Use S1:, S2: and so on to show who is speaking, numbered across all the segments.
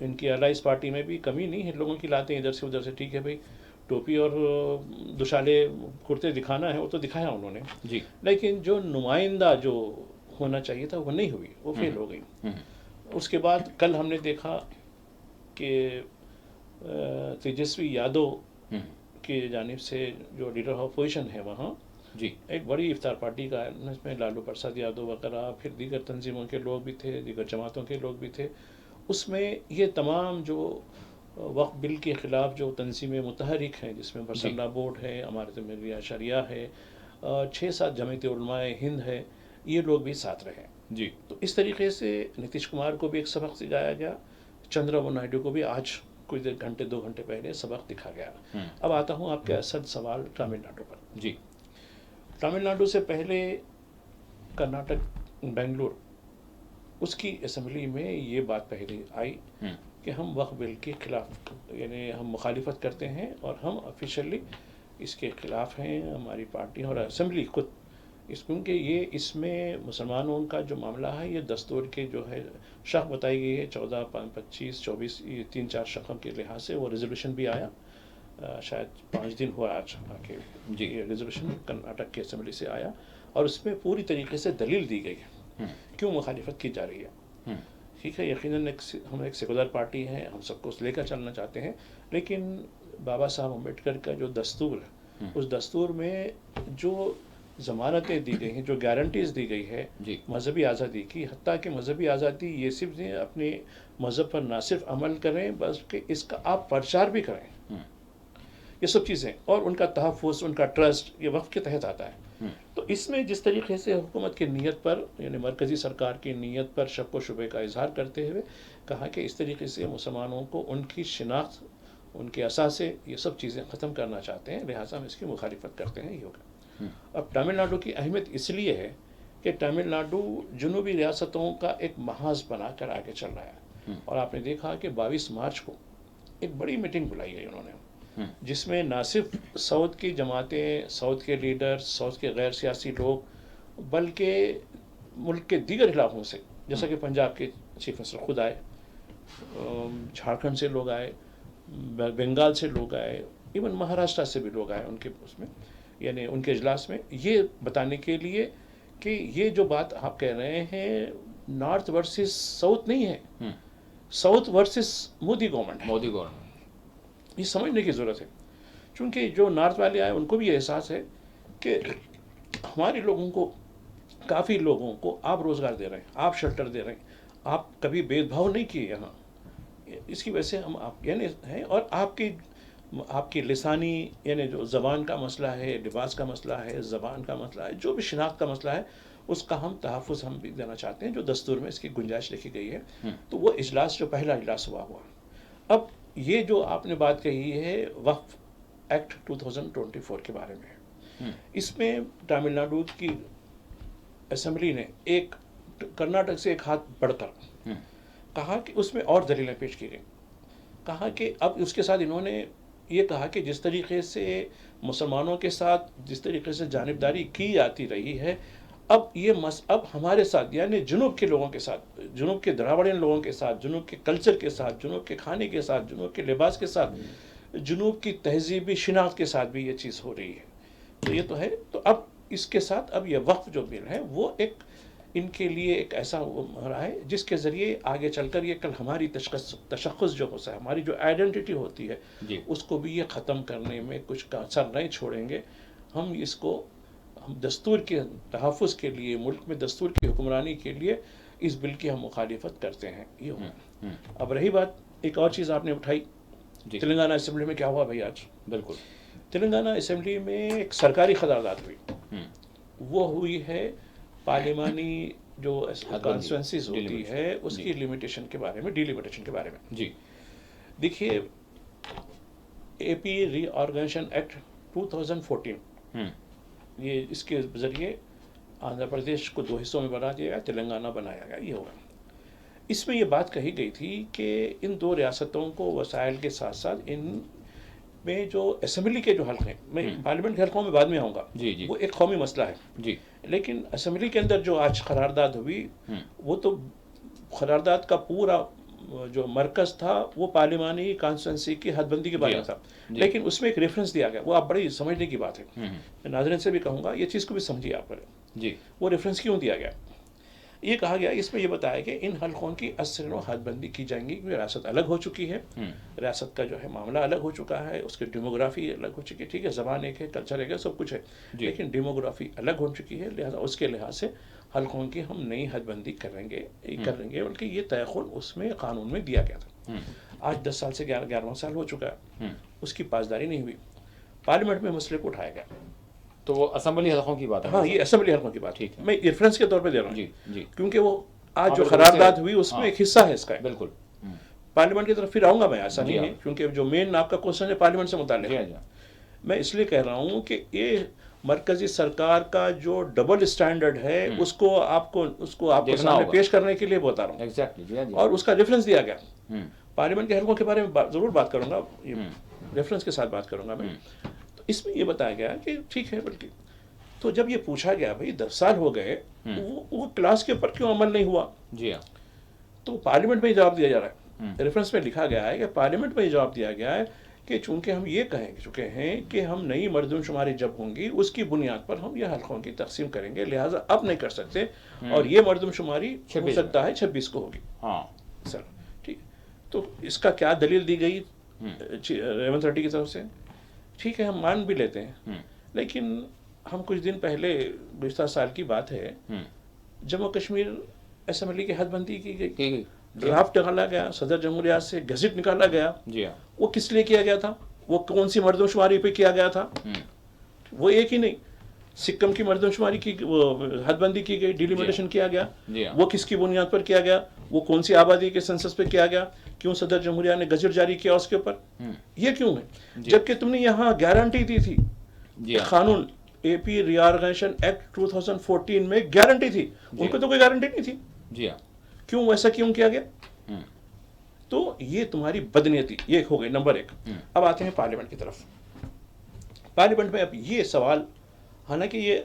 S1: ان کی allies party میں بھی کمی نہیں ہے، لوگوں کی لاتے ہیں ادھر سے ادھر سے، ٹھیک ہے بھائی ٹوپی اور دوشالے کرتے دکھانا ہے وہ تو دکھایا انہوں نے،
S2: جی
S1: لیکن جو نمائندہ جو ہونا چاہیے تھا وہ نہیں ہوئی، وہ فیل ہو گئی۔ اس کے بعد کل ہم نے دیکھا کہ تیجسوی یادو کی جانب سے جو لیڈر آف اپوزیشن ہے وہاں
S2: جی
S1: ایک بڑی افطار پارٹی کا، اس میں لالو پرساد یادو وغیرہ، پھر دیگر تنظیموں کے لوگ بھی تھے، دیگر جماعتوں کے لوگ بھی تھے، اس میں یہ تمام جو وقف بل کے خلاف جو تنظیمیں متحرک ہیں، جس میں برسلہ بورڈ ہے، امارت ملیہ شریعہ ہے، 6-7 جمعیت علماء ہند ہے، یہ لوگ بھی ساتھ رہے۔
S2: جی
S1: تو اس طریقے سے نتیش کمار کو بھی ایک سبق سکھایا گیا، چندرابابو نائیڈو کو بھی آج کچھ گھنٹے 2 گھنٹے پہلے سبق دکھا گیا۔ اب آتا ہوں آپ کے اصل سوال تامل ناڈو پر۔
S2: جی
S1: تامل ناڈو سے پہلے کرناٹک بنگلور، اس کی اسمبلی میں یہ بات پہلے آئی کہ ہم وقف بل کے خلاف، یعنی ہم مخالفت کرتے ہیں اور ہم آفیشلی اس کے خلاف ہیں، ہماری پارٹی اور اسمبلی خود، کیونکہ یہ اس میں مسلمانوں کا جو معاملہ ہے یہ دستور کے جو ہے شق بتائی گئی ہے، 14 25 24 یہ 3-4 شقوں کے لحاظ سے وہ ریزولوشن بھی آیا، شاید 5 دن ہوا آج آ کے یہ ریزولوشن کرناٹک کی اسمبلی سے آیا، اور اس میں پوری طریقے سے دلیل دی گئی ہے کیوں مخالفت کی جا رہی ہے۔ ٹھیک ہے، یقیناً ہم ایک سیکولر پارٹی ہیں، ہم سب کو لے کر چلنا چاہتے ہیں، لیکن بابا صاحب امبیڈکر کا جو دستور ہے اس دستور میں جو ضمانتیں دی گئی ہیں، جو گارنٹیز دی گئی ہے مذہبی آزادی کی، حتیٰ کہ مذہبی آزادی یہ صرف اپنے مذہب پر نہ صرف عمل کریں بلکہ اس کا آپ پرچار بھی کریں، یہ سب چیزیں، اور ان کا تحفظ، ان کا ٹرسٹ، یہ وقف کے تحت آتا ہے۔ تو اس میں جس طریقے سے حکومت کی نیت پر، یعنی مرکزی سرکار کی نیت پر شک و شبے کا اظہار کرتے ہوئے کہا کہ اس طریقے سے مسلمانوں کو ان کی شناخت، ان کے اثاثے، یہ سب چیزیں ختم کرنا چاہتے ہیں، لہٰذا ہم اس کی مخالفت کرتے ہیں، یہ ہوگا۔ اب تامل ناڈو کی اہمیت اس لیے ہے کہ تامل ناڈو جنوبی ریاستوں کا ایک محاذ بنا کر آگے چل رہا ہے، اور آپ نے دیکھا کہ 22 مارچ کو ایک بڑی میٹنگ بلائی گئی انہوں نے، جس میں نہ صرف ساؤتھ کی جماعتیں، ساؤتھ کے لیڈر، ساؤتھ کے غیر سیاسی لوگ، بلکہ ملک کے دیگر علاقوں سے، جیسا کہ پنجاب کے چیف منسٹر خود آئے، جھارکھنڈ سے لوگ آئے، بنگال سے لوگ آئے، ایون مہاراشٹر سے بھی لوگ آئے ان کے اس میں، یعنی ان کے اجلاس میں، یہ بتانے کے لیے کہ یہ جو بات آپ کہہ رہے ہیں نارتھ ورسز ساؤتھ نہیں ہے، ساؤتھ ورسز مودی گورنمنٹ ہے، یہ سمجھنے کی ضرورت ہے، چونکہ جو نارتھ والے آئے ان کو بھی یہ احساس ہے کہ ہمارے لوگوں کو، کافی لوگوں کو آپ روزگار دے رہے ہیں، آپ شیلٹر دے رہے ہیں، آپ کبھی بھید بھاؤ نہیں کیے یہاں، اس کی وجہ سے ہم آپ یعنی ہیں، اور آپ کی لسانی، یعنی جو زبان کا مسئلہ ہے، لباس کا مسئلہ ہے، زبان کا مسئلہ ہے، جو بھی شناخت کا مسئلہ ہے، اس کا ہم تحفظ ہم بھی دینا چاہتے ہیں، جو دستور میں اس کی گنجائش لکھی گئی ہے۔ تو وہ اجلاس جو پہلا اجلاس ہوا۔ اب یہ جو آپ نے بات کہی ہے وقف ایکٹ 2024 کے بارے میں، اس میں تامل ناڈو کی اسمبلی نے ایک کرناٹک سے ایک ہاتھ بڑھ کر کہا کہ اس میں اور دلیلیں پیش کی گئیں، کہا کہ اب اس کے ساتھ انہوں نے یہ کہا کہ جس طریقے سے مسلمانوں کے ساتھ جس طریقے سے جانبداری کی جاتی رہی ہے، اب ہمارے ساتھ، یعنی جنوب کے لوگوں کے ساتھ، جنوب کے دراوڑین لوگوں کے ساتھ، جنوب کے کلچر کے ساتھ، جنوب کے کھانے کے ساتھ، جنوب کے لباس کے ساتھ، جنوب کی تہذیبی شناخت کے ساتھ بھی یہ چیز ہو رہی ہے، تو یہ تو ہے۔ تو اب اس کے ساتھ اب یہ وقف جو بل ہے وہ ایک ان کے لیے ایک ایسا ہو رہا ہے جس کے ذریعے آگے چل کر یہ کل ہماری تشخص جو ہوتا ہے، ہماری جو آئیڈینٹی ہوتی ہے، اس کو بھی یہ ختم کرنے میں کچھ اثر نہیں چھوڑیں گے۔ ہم اس کو ہم دستور کے تحفظ کے لیے، ملک میں دستور کی حکمرانی کے لیے اس بل کی ہم مخالفت کرتے ہیں، یہ ہوگا۔ اب رہی بات، ایک اور چیز آپ نے اٹھائی، تلنگانہ اسمبلی میں کیا ہوا بھائی آج؟ بالکل، تلنگانہ اسمبلی میں ایک سرکاری قرارداد ہوئی، وہ ہوئی ہے پارلیمانی جو کانسٹیٹوئنسیز ہوتی ہے اس کی لمیٹیشن کے بارے میں، ڈی لمیٹیشن کے بارے میں۔ جی دیکھیے، اے پی ری آرگنائزیشن ایکٹ 2014، یہ اس کے ذریعے آندھرا پردیش کو 2 حصوں میں بنا دیا گیا، تلنگانہ بنایا گیا، یہ ہوگا۔ اس میں یہ بات کہی گئی تھی کہ ان 2 ریاستوں کو وسائل کے ساتھ ساتھ ان میں جو اسمبلی کے جو حلقے ہیں، میں پارلیمنٹ کے حلقوں میں بعد میں آؤں گا، وہ ایک قومی مسئلہ ہے، لیکن اسمبلی کے اندر جو آج قرارداد ہوئی، وہ تو قرارداد کا پورا جو مرکز تھا وہ پارلیمانی کانسٹیٹنسی کی حد بندی کے بارے میں تھا، لیکن اس میں ایک ریفرنس دیا گیا، وہ آپ بڑی سمجھنے کی بات ہے، میں ناظرین سے بھی کہوں گا یہ چیز کو بھی سمجھیے آپ
S2: جی
S1: وہ ریفرنس کیوں دیا گیا. یہ کہا گیا، اس میں یہ بتایا کہ ان حلقوں کی اثر و حد بندی کی جائیں گی کیونکہ ریاست الگ ہو چکی ہے، ریاست کا جو ہے معاملہ الگ ہو چکا ہے، اس کی ڈیموگرافی الگ ہو چکی ہے، ٹھیک ہے، زبان ایک ہے، کلچر ایک ہے، سب کچھ ہے، لیکن ڈیموگرافی الگ ہو چکی ہے، لہٰذا اس کے لحاظ سے حلقوں کی ہم نئی حد بندی کریں گے بلکہ یہ تیخل اس میں قانون میں دیا گیا تھا. آج 10 سال سے 11واں سال ہو چکا ہے، اس کی پاسداری نہیں ہوئی. پارلیمنٹ میں مسئلے کو اٹھایا گیا.
S2: تو وہ اسمبلی حلقوں کی بات ہے.
S1: ہاں، یہ اسمبلی حلقوں کی بات
S2: ٹھیک ہے،
S1: میں ریفرنس کے طور پہ دے رہا ہوں.
S2: جی جی،
S1: کیونکہ وہ آج جو قرارداد ہوئی اس میں ایک حصہ ہے اس کا.
S2: بالکل.
S1: پارلیمنٹ کی طرف پھر آؤں گا میں، ایسا نہیں ہے، کیونکہ جو مین آپ کا کوشچن ہے پارلیمنٹ سے متعلق ہے. میں اس لیے کہہ رہا ہوں کہ یہ مرکزی سرکار کا جو ڈبل اسٹینڈرڈ ہے اس کو آپ کے سامنے پیش کرنے کے لیے بتا رہا ہوں.
S2: ایگزیکٹلی،
S1: اور اس کا ریفرنس دیا گیا. پارلیمنٹ کے حلقوں کے بارے میں ضرور بات کروں گا، ریفرنس کے ساتھ بات کروں گا میں. تو اس میں یہ بتایا گیا کہ ٹھیک ہے، بلکہ تو جب یہ پوچھا گیا بھائی 10 سال ہو گئے وہ کلاس کے اوپر کیوں عمل نہیں ہوا،
S2: جی ہاں،
S1: تو پارلیمنٹ میں یہ جواب دیا جا رہا ہے. ریفرنس میں لکھا گیا ہے کہ پارلیمنٹ میں یہ جواب دیا گیا ہے کہ چونکہ ہم یہ کہہ چکے ہیں کہ ہم نئی مردم شماری جب ہوں گی اس کی بنیاد پر ہم یہ حلقوں کی تقسیم کریں گے، لہٰذا اب نہیں کر سکتے، اور یہ مردم شماری ہو سکتا ہے 26 کو ہوگی.
S2: ہاں
S1: سر ٹھیک، تو اس کا کیا دلیل دی گئی ریونت ریڈی کی طرف سے؟ ٹھیک ہے، ہم مان بھی لیتے ہیں، لیکن ہم کچھ دن پہلے گزشتہ سال کی بات ہے، جموں کشمیر اسمبلی کی حد بندی کی گئی، ڈرافٹ نکالا گیا، صدر جمہوریہ سے گزٹ نکالا گیا.
S2: جی ہاں،
S1: وہ کس لیے کیا گیا تھا؟ وہ کون سی مردم شماری پہ کیا گیا تھا؟ وہ ایک ہی نہیں، سکم کی مردم شماری کی حد بندی کی گئی، ڈیلیمیٹیشن کیا گیا. وہ کس کی بنیاد پر کیا گیا؟ وہ کون سی آبادی کے سنسس پہ کیا گیا؟ کیوں صدر جمہوریہ نے گزٹ جاری کیا اس کے اوپر؟ یہ کیوں ہے؟ جبکہ تم نے یہاں گارنٹی دی تھی، قانون اے پی ری آرگنائزیشن ایکٹ 2014 میں گارنٹی تھی، ان کو تو کوئی گارنٹی نہیں تھی.
S2: جی ہاں،
S1: کیوں ایسا کیوں کیا گیا؟ تو یہ تمہاری بدنیتی، یہ ہو گئی نمبر 1. اب آتے ہیں پارلیمنٹ کی طرف. پارلیمنٹ میں اب یہ سوال، حالانکہ یہ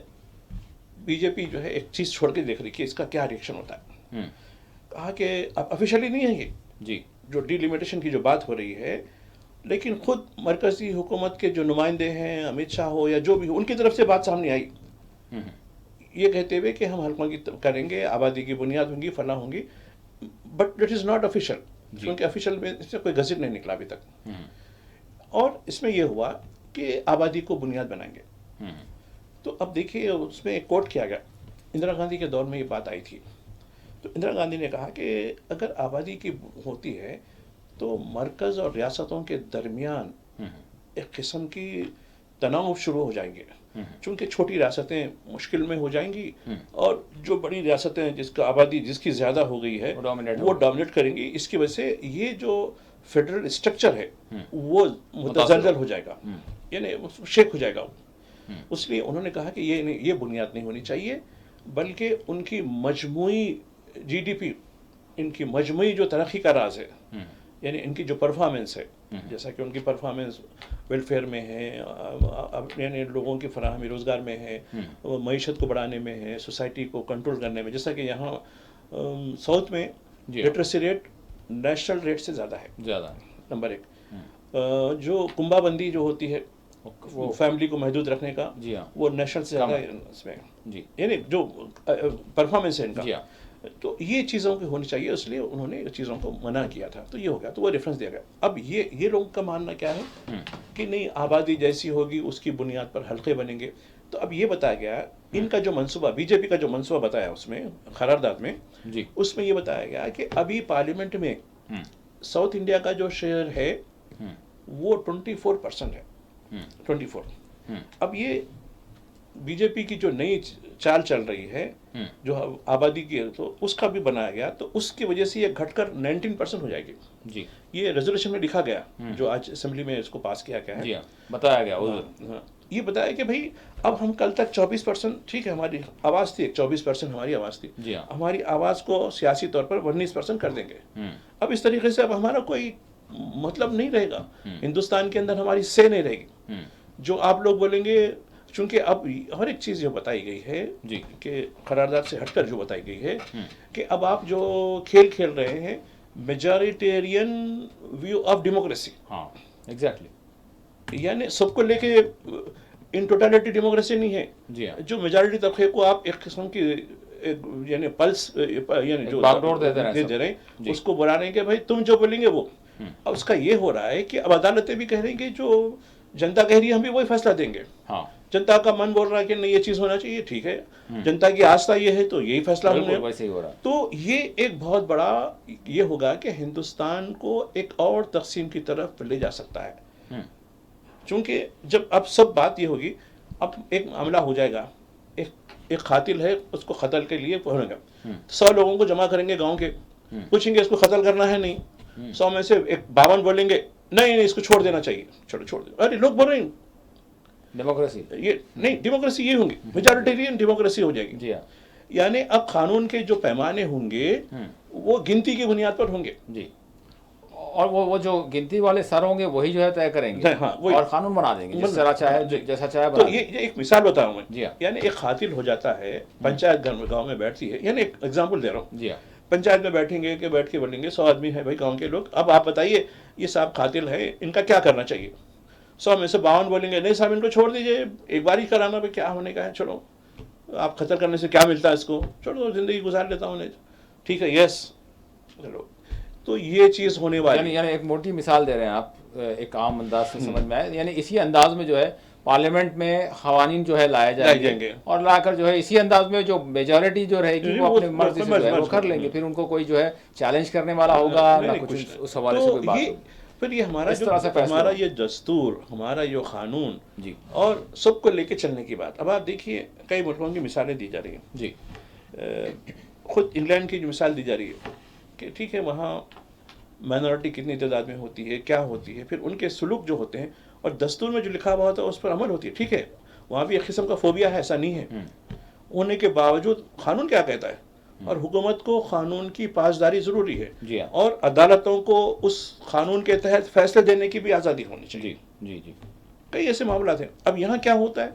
S1: بی جے پی جو ہے ایک چیز چھوڑ کے دیکھ رہی کہ اس کا کیا ریئیکشن ہوتا ہے. کہا کہ اب آفیشلی نہیں ہے یہ
S2: جی
S1: جو ڈیلیمیٹیشن کی جو بات ہو رہی ہے، لیکن خود مرکزی حکومت کے جو نمائندے ہیں، امت شاہ ہو یا جو بھی ہو، ان کی طرف سے بات سامنے آئی یہ کہتے ہوئے کہ ہم حلقوں کی کریں گے، آبادی کی بنیاد ہوں گی، فلاں ہوں گی، but it is not official, کیونکہ آفیشل میں اس سے کوئی گزٹ نہیں نکلا ابھی تک. اور اس میں یہ ہوا کہ آبادی کو بنیاد بنائیں گے. تو اب دیکھیے اس میں ایک کوٹ کیا گیا، اندرا گاندھی کے دور میں یہ بات آئی تھی. تو اندرا گاندھی نے کہا کہ اگر آبادی کی ہوتی ہے تو مرکز اور ریاستوں کے درمیان ایک قسم کی تناؤ شروع ہو جائیں گے، چونکہ چھوٹی ریاستیں مشکل میں ہو جائیں گی اور جو بڑی ریاستیں جس کا آبادی جس کی زیادہ ہو گئی ہے وہ ڈومینیٹ کریں گی. اس کی وجہ سے یہ جو فیڈرل اسٹرکچر ہے وہ متزلزل ہو جائے گا، یعنی شیک ہو جائے گا. اس لیے انہوں نے کہا کہ یہ بنیاد نہیں ہونی چاہیے، بلکہ ان کی مجموعی جی ڈی پی، ان کی مجموعی جو ترقی کا راز ہے، یعنی ان کی جو پرفارمنس ہے، جیسا کہ ان کی پرفارمنس ویلفیئر میں ہے، یعنی لوگوں کی فراہمی روزگار میں ہے، معیشت کو بڑھانے میں ہے، سوسائٹی کو کنٹرول کرنے میں. جیسا کہ یہاں ساؤتھ میں لٹریسی ریٹ نیشنل ریٹ سے زیادہ ہے، نمبر 1. جو کنبہ بندی جو ہوتی ہے وہ فیملی کو محدود رکھنے کا، وہ نیشنل سے زیادہ ہے اس میں، یعنی جو پرفارمنس ہے ان کا. تو یہ چیزوں کی ہونی چاہیے، اس لیے انہوں نے چیزوں کو منع کیا تھا. تو یہ ہو گیا، تو وہ ریفرنس دیا گیا. اب یہ لوگوں کا ماننا کیا ہے کہ نہیں، آبادی جیسی ہوگی اس کی بنیاد پر حلقے بنیں گے. تو اب یہ بتایا گیا ان کا جو منصوبہ، بی جے پی کا جو منصوبہ بتایا اس میں قرارداد میں، اس میں یہ بتایا گیا کہ ابھی پارلیمنٹ میں ساؤتھ انڈیا کا جو شیئر ہے وہ 24% ہے، 24. اب یہ بی جے پی کی جو نئی چال چل رہی ہے جو آبادی کی ہے، تو اس کا بھی بنایا گیا، تو اس کی وجہ سے یہ گھٹ کر 19% ہو جائے گی. یہ ریزولوشن میں لکھا گیا جو آج اسمبلی میں اس کو پاس کیا گیا ہے،
S2: بتایا گیا.
S1: یہ بتایا کہ بھائی اب ہم کل تک 24%، ٹھیک ہے ہماری آواز تھی، 24% ہماری آواز تھی، ہماری آواز کو سیاسی طور پر 19% کر دیں گے. اب اس طریقے سے اب ہمارا کوئی مطلب نہیں رہے گا، ہندوستان کے اندر ہماری سے نہیں رہے گی. جو آپ لوگ بولیں گے، چونکہ اب ہر ایک چیز جو بتائی گئی ہے کہ قرارداد سے ہٹ کر جو بتائی گئی ہے کہ اب آپ جو کھیل کھیل رہے ہیں میجارٹیرین ویو آف ڈیموکریسی.
S2: ہاں ایگزیکٹلی.
S1: یعنی سب کو لے کے ان ٹوٹالٹی ڈیموکریسی نہیں ہے.
S2: جی ہاں.
S1: جو میجارٹی طبقے کو آپ ایک قسم کی یعنی پلس یعنی جو
S2: باغ ڈور دے
S1: رہے ہیں اس کو بلا رہے ہیں کہ بھائی تم جو بولیں گے وہ. اب اس کا یہ ہو رہا ہے کہ اب عدالتیں بھی کہہ رہی ہیں کہ جو جنتا کہہ رہی ہے ہم بھی وہی فیصلہ دیں گے.
S2: ہاں.
S1: جنتا کا من بول رہا ہے کہ نہیں یہ چیز ہونا چاہیے, ٹھیک ہے. جنتا کی آستھا یہ ہے تو یہی فیصلہ ہونا ہے.
S2: ویسے ہی ہو رہا.
S1: تو یہ ایک بہت بڑا یہ ہوگا کہ ہندوستان کو ایک اور تقسیم کی طرف لے جا سکتا ہے. چونکہ جب اب سب بات یہ ہوگی, اب ایک معاملہ ہو جائے گا, ایک قاتل ہے اس کو قتل کے لیے پہنچے گا, 100 لوگوں کو جمع کریں گے گاؤں کے, پوچھیں گے اس کو قتل کرنا ہے نہیں, 100 میں سے 52 بولیں گے نہیں اس کو چھوڑ دینا چاہیے, چھوڑ دیں. ارے لوگ بول رہے ہیں
S2: ڈیموکریسی
S1: یہ نہیں, ڈیموکریسی یہ ہوں گی, میجارٹیرین ڈیموکریسی ہو جائے گی.
S2: جی ہاں.
S1: یعنی اب قانون کے جو پیمانے ہوں گے وہ گنتی کی بنیاد پر ہوں گے.
S2: جی. اور وہ جو گنتی والے سر ہوں گے وہی جو ہے طے کریں گے اور قانون بنا دیں گے جس طرح چاہے جیسا چاہے بنا.
S1: تو یہ ایک مثال بتاؤں میں.
S2: جی ہاں.
S1: یعنی ایک قاتل ہو جاتا ہے, پنچایت گاؤں میں بیٹھتی ہے, یعنی ایک ایگزامپل دے رہا ہوں.
S2: جی ہاں.
S1: پنچایت میں بیٹھیں گے کہ بیٹھ کے بولیں گے 100 آدمی ہے بھائی گاؤں کے لوگ, اب آپ بتائیے یہ صاحب قاتل ہے ان کا کیا کرنا چاہیے. 100 میں سے 52 بولیں گے نہیں صاحب ان کو چھوڑ دیجیے, ایک بار ہی کرانا بھی کیا ہونے کا ہے, چلو آپ قتل کرنے سے کیا ملتا ہے اس کو, چلو زندگی گزار لیتا ہوں انہیں, ٹھیک ہے یس چلو. تو یہ چیز ہونے والی
S2: یعنی ایک موٹی مثال دے رہے ہیں آپ, ایک عام انداز سے سمجھ میں آئے. یعنی اسی انداز میں جو ہے پارلیمنٹ میں قوانین جو ہے لائے جائیں گے اور لا کر جو ہے اسی انداز میں جو میجورٹی جو رہے گی وہ اپنی مرضی سے جو ہے وہ کر لیں گے. پھر ان کو کوئی جو ہے چیلنج کرنے والا ہوگا نہ کچھ اس حوالے سے کوئی بات ہوگی.
S1: پھر یہ ہمارا یہ دستور, ہمارا یہ قانون
S2: جی
S1: اور سب کو لے کے چلنے کی بات. اب آپ دیکھیے کئی ملکوں کی مثالیں دی جا رہی ہیں.
S2: جی.
S1: خود انگلینڈ کی جو مثال دی جا رہی ہے کہ ٹھیک ہے وہاں مائنورٹی کتنی تعداد میں ہوتی ہے, کیا ہوتی ہے, پھر ان کے سلوک جو ہوتے ہیں اور دستور میں جو لکھا ہوا ہوتا ہے اس پر عمل ہوتی ہے. ٹھیک ہے وہاں بھی ایک قسم کا فوبیا ہے, ایسا نہیں ہے. ہونے کے باوجود قانون کیا کہتا ہے, اور حکومت کو قانون کی پاسداری ضروری ہے.
S2: جی ہاں.
S1: اور عدالتوں کو اس قانون کے تحت فیصلے دینے کی بھی آزادی ہونی چاہیے.
S2: جی جی.
S1: کئی ایسے معاملات ہیں. اب یہاں کیا ہوتا ہے,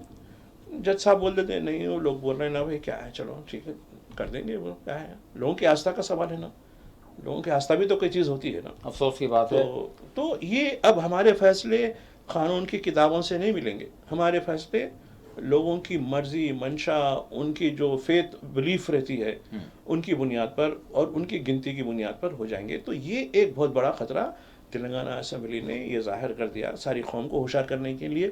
S1: جج صاحب بول دیتے ہیں نہیں وہ لوگ بول رہے ہیں نا بھائی کیا ہے, چلو ٹھیک ہے کر دیں گے, وہ کیا ہے لوگوں کی آستھا کا سوال ہے نا, لوگوں کی آستھا بھی تو کوئی چیز ہوتی ہے نا.
S2: افسوس کی بات ہے.
S1: تو یہ اب ہمارے فیصلے قانون کی کتابوں سے نہیں ملیں گے, ہمارے فیصلے لوگوں کی مرضی, منشا, ان کی جو فیتھ بلیف رہتی ہے ان کی بنیاد پر اور ان کی گنتی کی بنیاد پر ہو جائیں گے. تو یہ ایک بہت بڑا خطرہ تلنگانہ اسمبلی نے یہ ظاہر کر دیا ساری قوم کو ہوشیار کرنے کے لیے.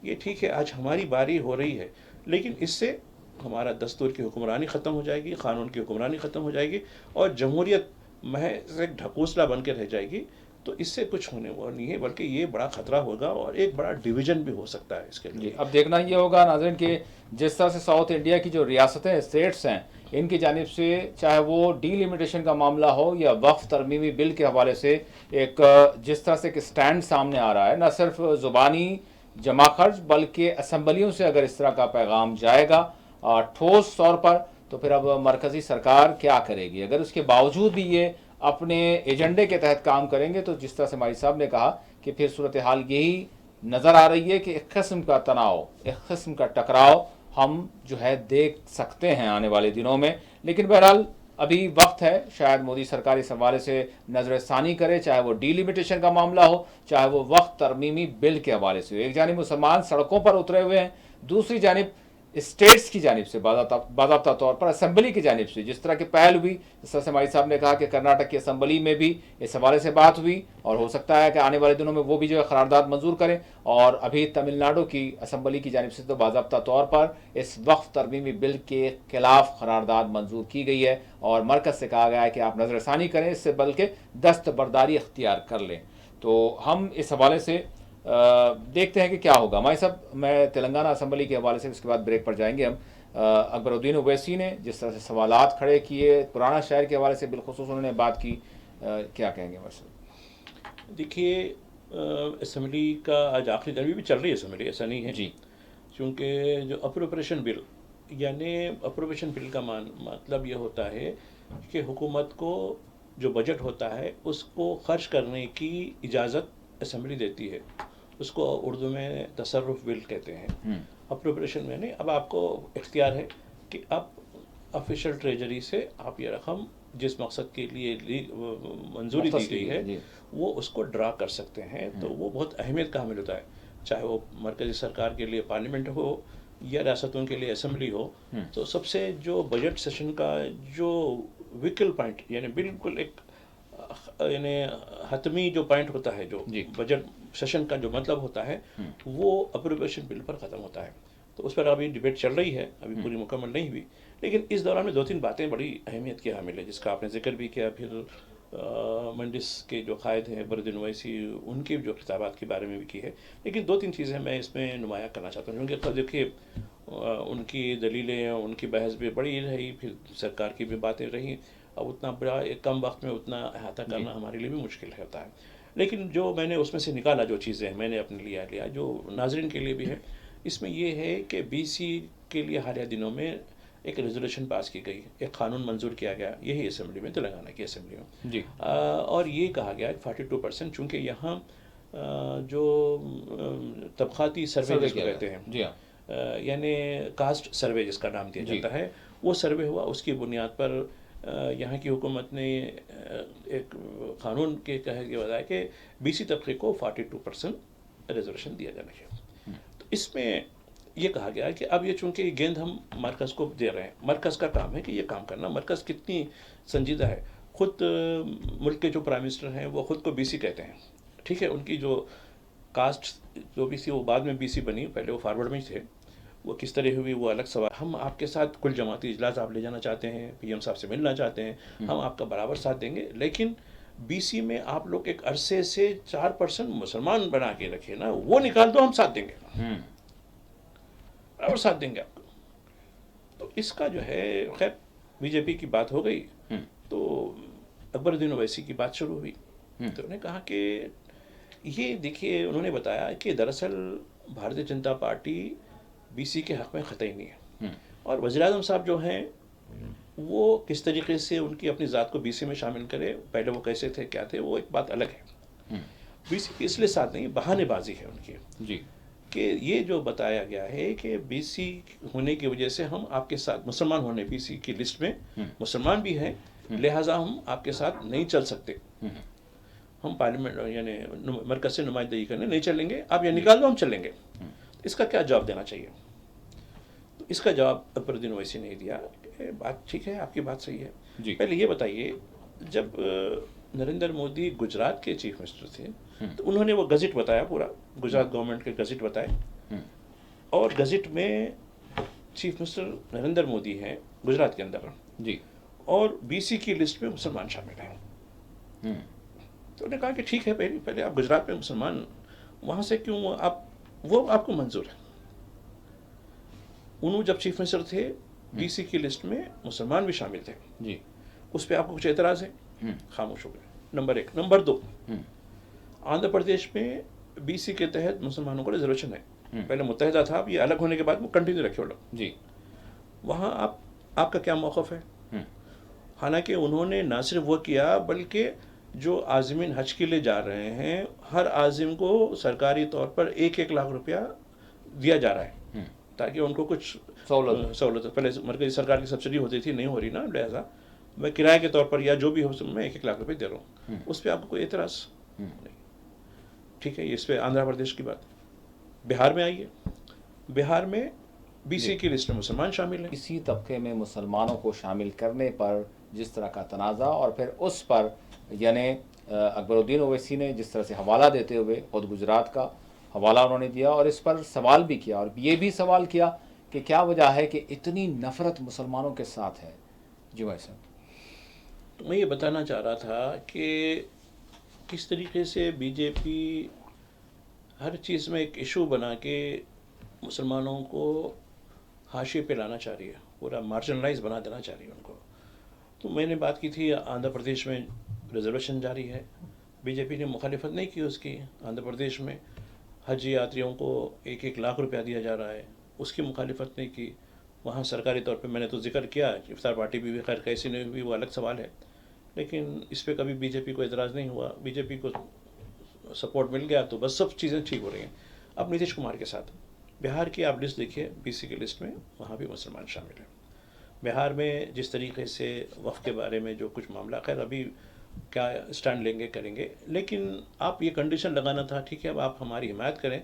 S1: یہ ٹھیک ہے آج ہماری باری ہو رہی ہے, لیکن اس سے ہمارا دستور کی حکمرانی ختم ہو جائے گی, قانون کی حکمرانی ختم ہو جائے گی اور جمہوریت محض ایک ڈھکوسلا بن کے رہ جائے گی. تو اس سے کچھ ہونے والا نہیں ہے, بلکہ یہ بڑا خطرہ ہوگا اور ایک بڑا ڈویژن بھی ہو سکتا ہے اس کے لیے.
S2: اب دیکھنا یہ ہوگا ناظرین کہ جس طرح سے ساؤتھ انڈیا کی جو ریاستیں اسٹیٹس ہیں ان کی جانب سے چاہے وہ ڈی لمیٹیشن کا معاملہ ہو یا وقف ترمیمی بل کے حوالے سے ایک جس طرح سے ایک سٹینڈ سامنے آ رہا ہے, نہ صرف زبانی جمع خرچ بلکہ اسمبلیوں سے اگر اس طرح کا پیغام جائے گا ٹھوس طور پر, تو پھر اب مرکزی سرکار کیا کرے گی. اگر اس کے باوجود بھی یہ اپنے ایجنڈے کے تحت کام کریں گے تو جس طرح سے ماجد صاحب نے کہا کہ پھر صورتحال یہی نظر آ رہی ہے کہ ایک قسم کا تناؤ, ایک قسم کا ٹکراؤ ہم جو ہے دیکھ سکتے ہیں آنے والے دنوں میں. لیکن بہرحال ابھی وقت ہے, شاید مودی سرکار اس حوالے سے نظر ثانی کرے, چاہے وہ ڈی لمیٹیشن کا معاملہ ہو, چاہے وہ وقت ترمیمی بل کے حوالے سے. ایک جانب مسلمان سڑکوں پر اترے ہوئے ہیں, دوسری جانب اسٹیٹس کی جانب سے باضابطہ طور پر اسمبلی کی جانب سے جس طرح کی پہل ہوئی, جس طرح سے ماجد صاحب نے کہا کہ کرناٹک کی اسمبلی میں بھی اس حوالے سے بات ہوئی اور ہو سکتا ہے کہ آنے والے دنوں میں وہ بھی جو ہے قرارداد منظور کریں. اور ابھی تمل ناڈو کی اسمبلی کی جانب سے تو باضابطہ طور پر اس وقف ترمیمی بل کے خلاف قرارداد منظور کی گئی ہے اور مرکز سے کہا گیا ہے کہ آپ نظر ثانی کریں اس سے, بلکہ دستبرداری اختیار کر لیں. تو ہم اس حوالے سے دیکھتے ہیں کہ کیا ہوگا. ہمارے صاحب میں تلنگانہ اسمبلی کے حوالے سے اس کے بعد بریک پر جائیں گے ہم. اکبر الدین اویسی نے جس طرح سے سوالات کھڑے کیے پرانا شہر کے حوالے سے بالخصوص انہوں نے بات کی, کیا کہیں گے مثلا؟
S1: دیکھیے اسمبلی کا آج آخری دن بھی چل رہی ہے اسمبلی, ایسا نہیں ہے
S2: جی.
S1: چونکہ جو اپروپریشن بل, یعنی اپروپریشن بل کا مطلب یہ ہوتا ہے کہ حکومت کو جو بجٹ ہوتا ہے اس کو خرچ کرنے کی اجازت اسمبلی دیتی ہے. اس کو اردو میں تصرف بل کہتے ہیں. اپروپریشن میں نہیں, اب آپ کو اختیار ہے کہ آپ آفیشیل ٹریجری سے آپ یہ رقم جس مقصد کے لیے منظوری دی گئی ہے
S2: جی
S1: وہ اس کو ڈرا کر سکتے ہیں، تو وہ بہت اہمیت کا حامل ہوتا ہے، چاہے وہ مرکزی سرکار کے لیے پارلیمنٹ ہو یا ریاستوں کے لیے اسمبلی ہو۔ تو سب سے جو بجٹ سیشن کا جو ویکل پوائنٹ، یعنی بالکل ایک یعنی حتمی جو پوائنٹ ہوتا ہے، جو
S2: جی
S1: بجٹ سیشن کا جو مطلب ہوتا ہے، وہ اپروپریشن بل پر ختم ہوتا ہے۔ تو اس پر ابھی ڈبیٹ چل رہی ہے، ابھی پوری مکمل نہیں ہوئی، لیکن اس دوران میں 2-3 باتیں بڑی اہمیت کی حامل ہے، جس کا آپ نے ذکر بھی کیا۔ پھر منڈس کے جو قائد ہیں برہدین اویسی، ان کی جو خطابات کے بارے میں بھی کی ہے، لیکن 2-3 چیزیں میں اس میں نمایاں کرنا چاہتا ہوں، کیونکہ دیکھیے ان کی دلیلیں، ان کی بحث بھی بڑی رہی، پھر سرکار کی بھی باتیں رہیں، اب اتنا بڑا ایک کم وقت میں اتنا احاطہ کرنا ہمارے لیے بھی مشکل ہوتا ہے۔ لیکن جو میں نے اس میں سے نکالا، جو چیزیں میں نے اپنے لیا جو ناظرین کے لیے بھی ہے، اس میں یہ ہے کہ بی سی کے لیے حالیہ دنوں میں ایک ریزولوشن پاس کی گئی، ایک قانون منظور کیا گیا، یہی اسمبلی میں، تلنگانہ کی اسمبلی میں،
S2: جی
S1: اور یہ کہا گیا 42%، چونکہ یہاں جو طبقاتی سروے جس کو کہتے ہیں،
S2: جی ہاں
S1: یعنی کاسٹ سروے جس کا نام دیا
S2: جی
S1: جاتا ہے، وہ سروے ہوا، اس کی بنیاد پر یہاں کی حکومت نے ایک قانون کے کہے کے بجائے کہ بی سی طبقے کو 42% ریزرویشن دیا جانا چاہیے۔ تو اس میں یہ کہا گیا کہ اب یہ چونکہ گیند ہم مرکز کو دے رہے ہیں، مرکز کا کام ہے کہ یہ کام کرنا، مرکز کتنی سنجیدہ ہے۔ خود ملک کے جو پرائم منسٹر ہیں وہ خود کو بی سی کہتے ہیں، ٹھیک ہے، ان کی جو کاسٹ جو بی سی، وہ بعد میں بی سی بنی، پہلے وہ فارورڈ میں تھے، وہ کس طرح ہوئی وہ الگ سوال۔ ہم آپ کے ساتھ کل جماعتی اجلاس آپ لے جانا چاہتے ہیں، پی ایم صاحب سے ملنا چاہتے ہیں، ہم آپ کا برابر ساتھ دیں گے، لیکن بی سی میں آپ لوگ ایک عرصے سے 4% مسلمان بنا کے رکھے نا، وہ نکال دو، ہم ساتھ دیں گے، برابر ساتھ دیں گے آپ کو۔ تو اس کا جو ہے خیر بی جے پی کی بات ہو گئی، تو اکبر الدین اویسی کی بات شروع ہوئی، تو انہوں نے کہا کہ یہ دیکھیے، انہوں نے بتایا کہ دراصل Bharatiya Janata party B C کے حق میں قطعی نہیں ہے، اور وزیر اعظم صاحب جو ہیں وہ کس طریقے سے ان کی اپنی ذات کو بی سی میں شامل کرے، پہلے وہ کیسے تھے کیا تھے، وہ ایک بات الگ ہے۔ بی سی کی اس لیے ساتھ نہیں، بہانے بازی ہے ان کی،
S2: جی
S1: کہ یہ جو بتایا گیا ہے کہ بی سی ہونے کی وجہ سے ہم آپ کے ساتھ، مسلمان ہونے بی سی کی لسٹ میں مسلمان بھی ہیں، لہٰذا ہم آپ کے ساتھ نہیں چل سکتے، ہم پارلیمنٹ یعنی مرکز سے نمائندگی کرنے نہیں چلیں گے، آپ یہ نکال دو، ہم چلیں گے۔ اس کا کیا جواب دینا چاہیے؟ تو اس کا جواب اکبر الدین اویسی نے دیا کہ بات ٹھیک ہے، آپ کی بات صحیح ہے،
S2: جی
S1: پہلے یہ بتائیے، جب نریندر مودی گجرات کے چیف منسٹر تھے تو انہوں نے وہ گزٹ بتایا، پورا گجرات گورنمنٹ کے گزٹ بتائے، اور گزٹ میں چیف منسٹر نریندر مودی ہیں گجرات کے اندر،
S2: جی
S1: اور بی سی کی لسٹ میں مسلمان شامل ہیں۔ تو انہوں نے کہا کہ ٹھیک ہے، پہلے آپ گجرات میں مسلمان، وہاں سے کیوں وہ آپ کو منظور ہے؟ انہوں جب چیف منسٹر تھے، بی سی کی لسٹ میں مسلمان بھی شامل تھے،
S2: جی
S1: اس پہ آپ کو کچھ اعتراض ہے؟ خاموش ہو گئے، نمبر 1۔ نمبر 2، آندھرا پردیش میں بی سی کے تحت مسلمانوں کو ریزرویشن ہے، پہلے متحدہ تھا، اب یہ الگ ہونے کے بعد وہ کنٹینیو رکھے وہ لوگ،
S2: جی
S1: وہاں آپ کا کیا موقف ہے؟ حالانکہ انہوں نے نہ صرف وہ کیا، بلکہ جو عازمین حج کے لیے جا رہے ہیں، ہر عازم کو سرکاری طور پر 1 لاکھ روپیہ دیا جا رہا ہے، تاکہ ان کو کچھ سہولت، پہلے مرکزی سرکار کی سبسڈی ہوتی تھی، نہیں ہو رہی نا، لہٰذا میں کرائے کے طور پر یا جو بھی ہو، میں 1 لاکھ روپے دے رہا ہوں، اس پہ آپ کو کوئی اعتراض نہیں، ٹھیک ہے۔ اس پہ آندھرا پردیش کی بات۔ بہار میں آئیے، بہار میں بی سی کی لسٹ میں مسلمان شامل ہیں،
S2: اسی طبقے میں مسلمانوں کو شامل کرنے پر جس طرح کا تنازع، اور پھر اس پر یعنی اکبر الدین اویسی نے جس طرح سے حوالہ دیتے ہوئے خود گجرات کا حوالہ انہوں نے دیا، اور اس پر سوال بھی کیا، اور یہ بھی سوال کیا کہ کیا وجہ ہے کہ اتنی نفرت مسلمانوں کے ساتھ ہے۔ جی بھائی صاحب،
S1: تو میں یہ بتانا چاہ رہا تھا کہ کس طریقے سے بی جے پی ہر چیز میں ایک ایشو بنا کے مسلمانوں کو حاشیے پہ لانا چاہ رہی ہے، پورا مارجنلائز بنا دینا چاہ رہی ہے ان کو۔ تو میں نے بات کی تھی، آندھرا پردیش میں ریزرویشن جاری ہے، بی جے پی نے مخالفت نہیں کی اس کی، آندھرا پردیش میں حج یاتریوں کو 1 لاکھ روپیہ دیا جا رہا ہے، اس کی مخالفت نہیں کی، وہاں سرکاری طور پہ میں نے تو ذکر کیا، افطار پارٹی بھی خیر کیسی نہیں ہوئی وہ الگ سوال ہے، لیکن اس پہ کبھی بی جے پی کو اعتراض نہیں ہوا، بی جے پی کو سپورٹ مل گیا تو بس سب چیزیں ٹھیک ہو رہی ہیں۔ اب نتیش کمار کے ساتھ بہار کی آپ لسٹ دیکھیے، بی سی کی لسٹ میں وہاں بھی مسلمان شامل ہیں، بہار میں جس طریقے سے وقف کے بارے میں جو کچھ معاملہ، خیر ابھی کیا اسٹینڈ لیں گے کریں گے، لیکن آپ یہ کنڈیشن لگانا تھا ٹھیک ہے اب آپ ہماری حمایت کریں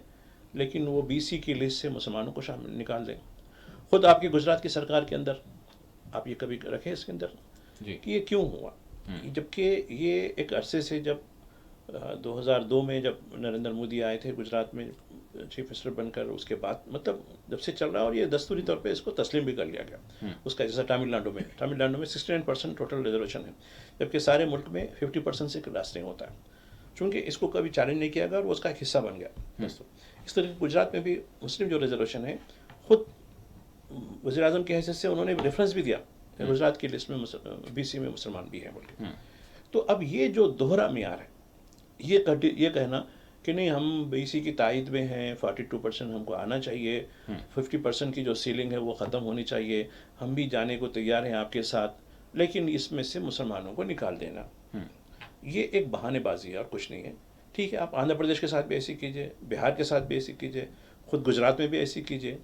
S1: لیکن وہ بی سی کی لسٹ سے مسلمانوں کو شامل نکال دیں. خود آپ کی گجرات کی سرکار کے اندر آپ یہ کبھی رکھیں اس کے اندر
S2: جی
S1: کہ یہ کیوں ہوا، جبکہ یہ ایک عرصے سے جب 2002 میں جب نریندر مودی آئے تھے گجرات میں چیف منسٹر بن کر، اس کے بعد مطلب جب سے چل رہا ہے اور یہ دستوری طور پہ اس کو تسلیم بھی کر لیا گیا اس کا. جیسا تامل ناڈو میں 69% ٹوٹل ریزرویشن ہے، جبکہ سارے ملک میں 50% سے کلاس نہیں ہوتا ہے، چونکہ اس کو کبھی چیلنج نہیں کیا گیا اور وہ اس کا ایک حصہ بن گیا. اس طریقے گجرات میں بھی مسلم جو ریزرویشن ہے، خود وزیر اعظم کی حیثیت سے انہوں نے ریفرنس بھی دیا گجرات کی لسٹ میں بی سی میں مسلمان بھی ہیں بول کے. تو اب یہ جو دوہرا معیار ہے، یہ کہنا کہ نہیں ہم بی سی کی تائید میں ہیں، 42% ہم کو آنا چاہیے، 50% کی جو سیلنگ ہے وہ ختم ہونی چاہیے، ہم بھی جانے کو تیار ہیں آپ کے ساتھ، لیکن اس میں سے مسلمانوں کو نکال دینا، یہ ایک بہانے بازی ہے اور کچھ نہیں ہے. ٹھیک ہے آپ آندھرا پردیش کے ساتھ بھی ایسی کیجیے، بہار کے ساتھ بھی ایسی کیجیے، خود گجرات میں بھی ایسی کیجیے،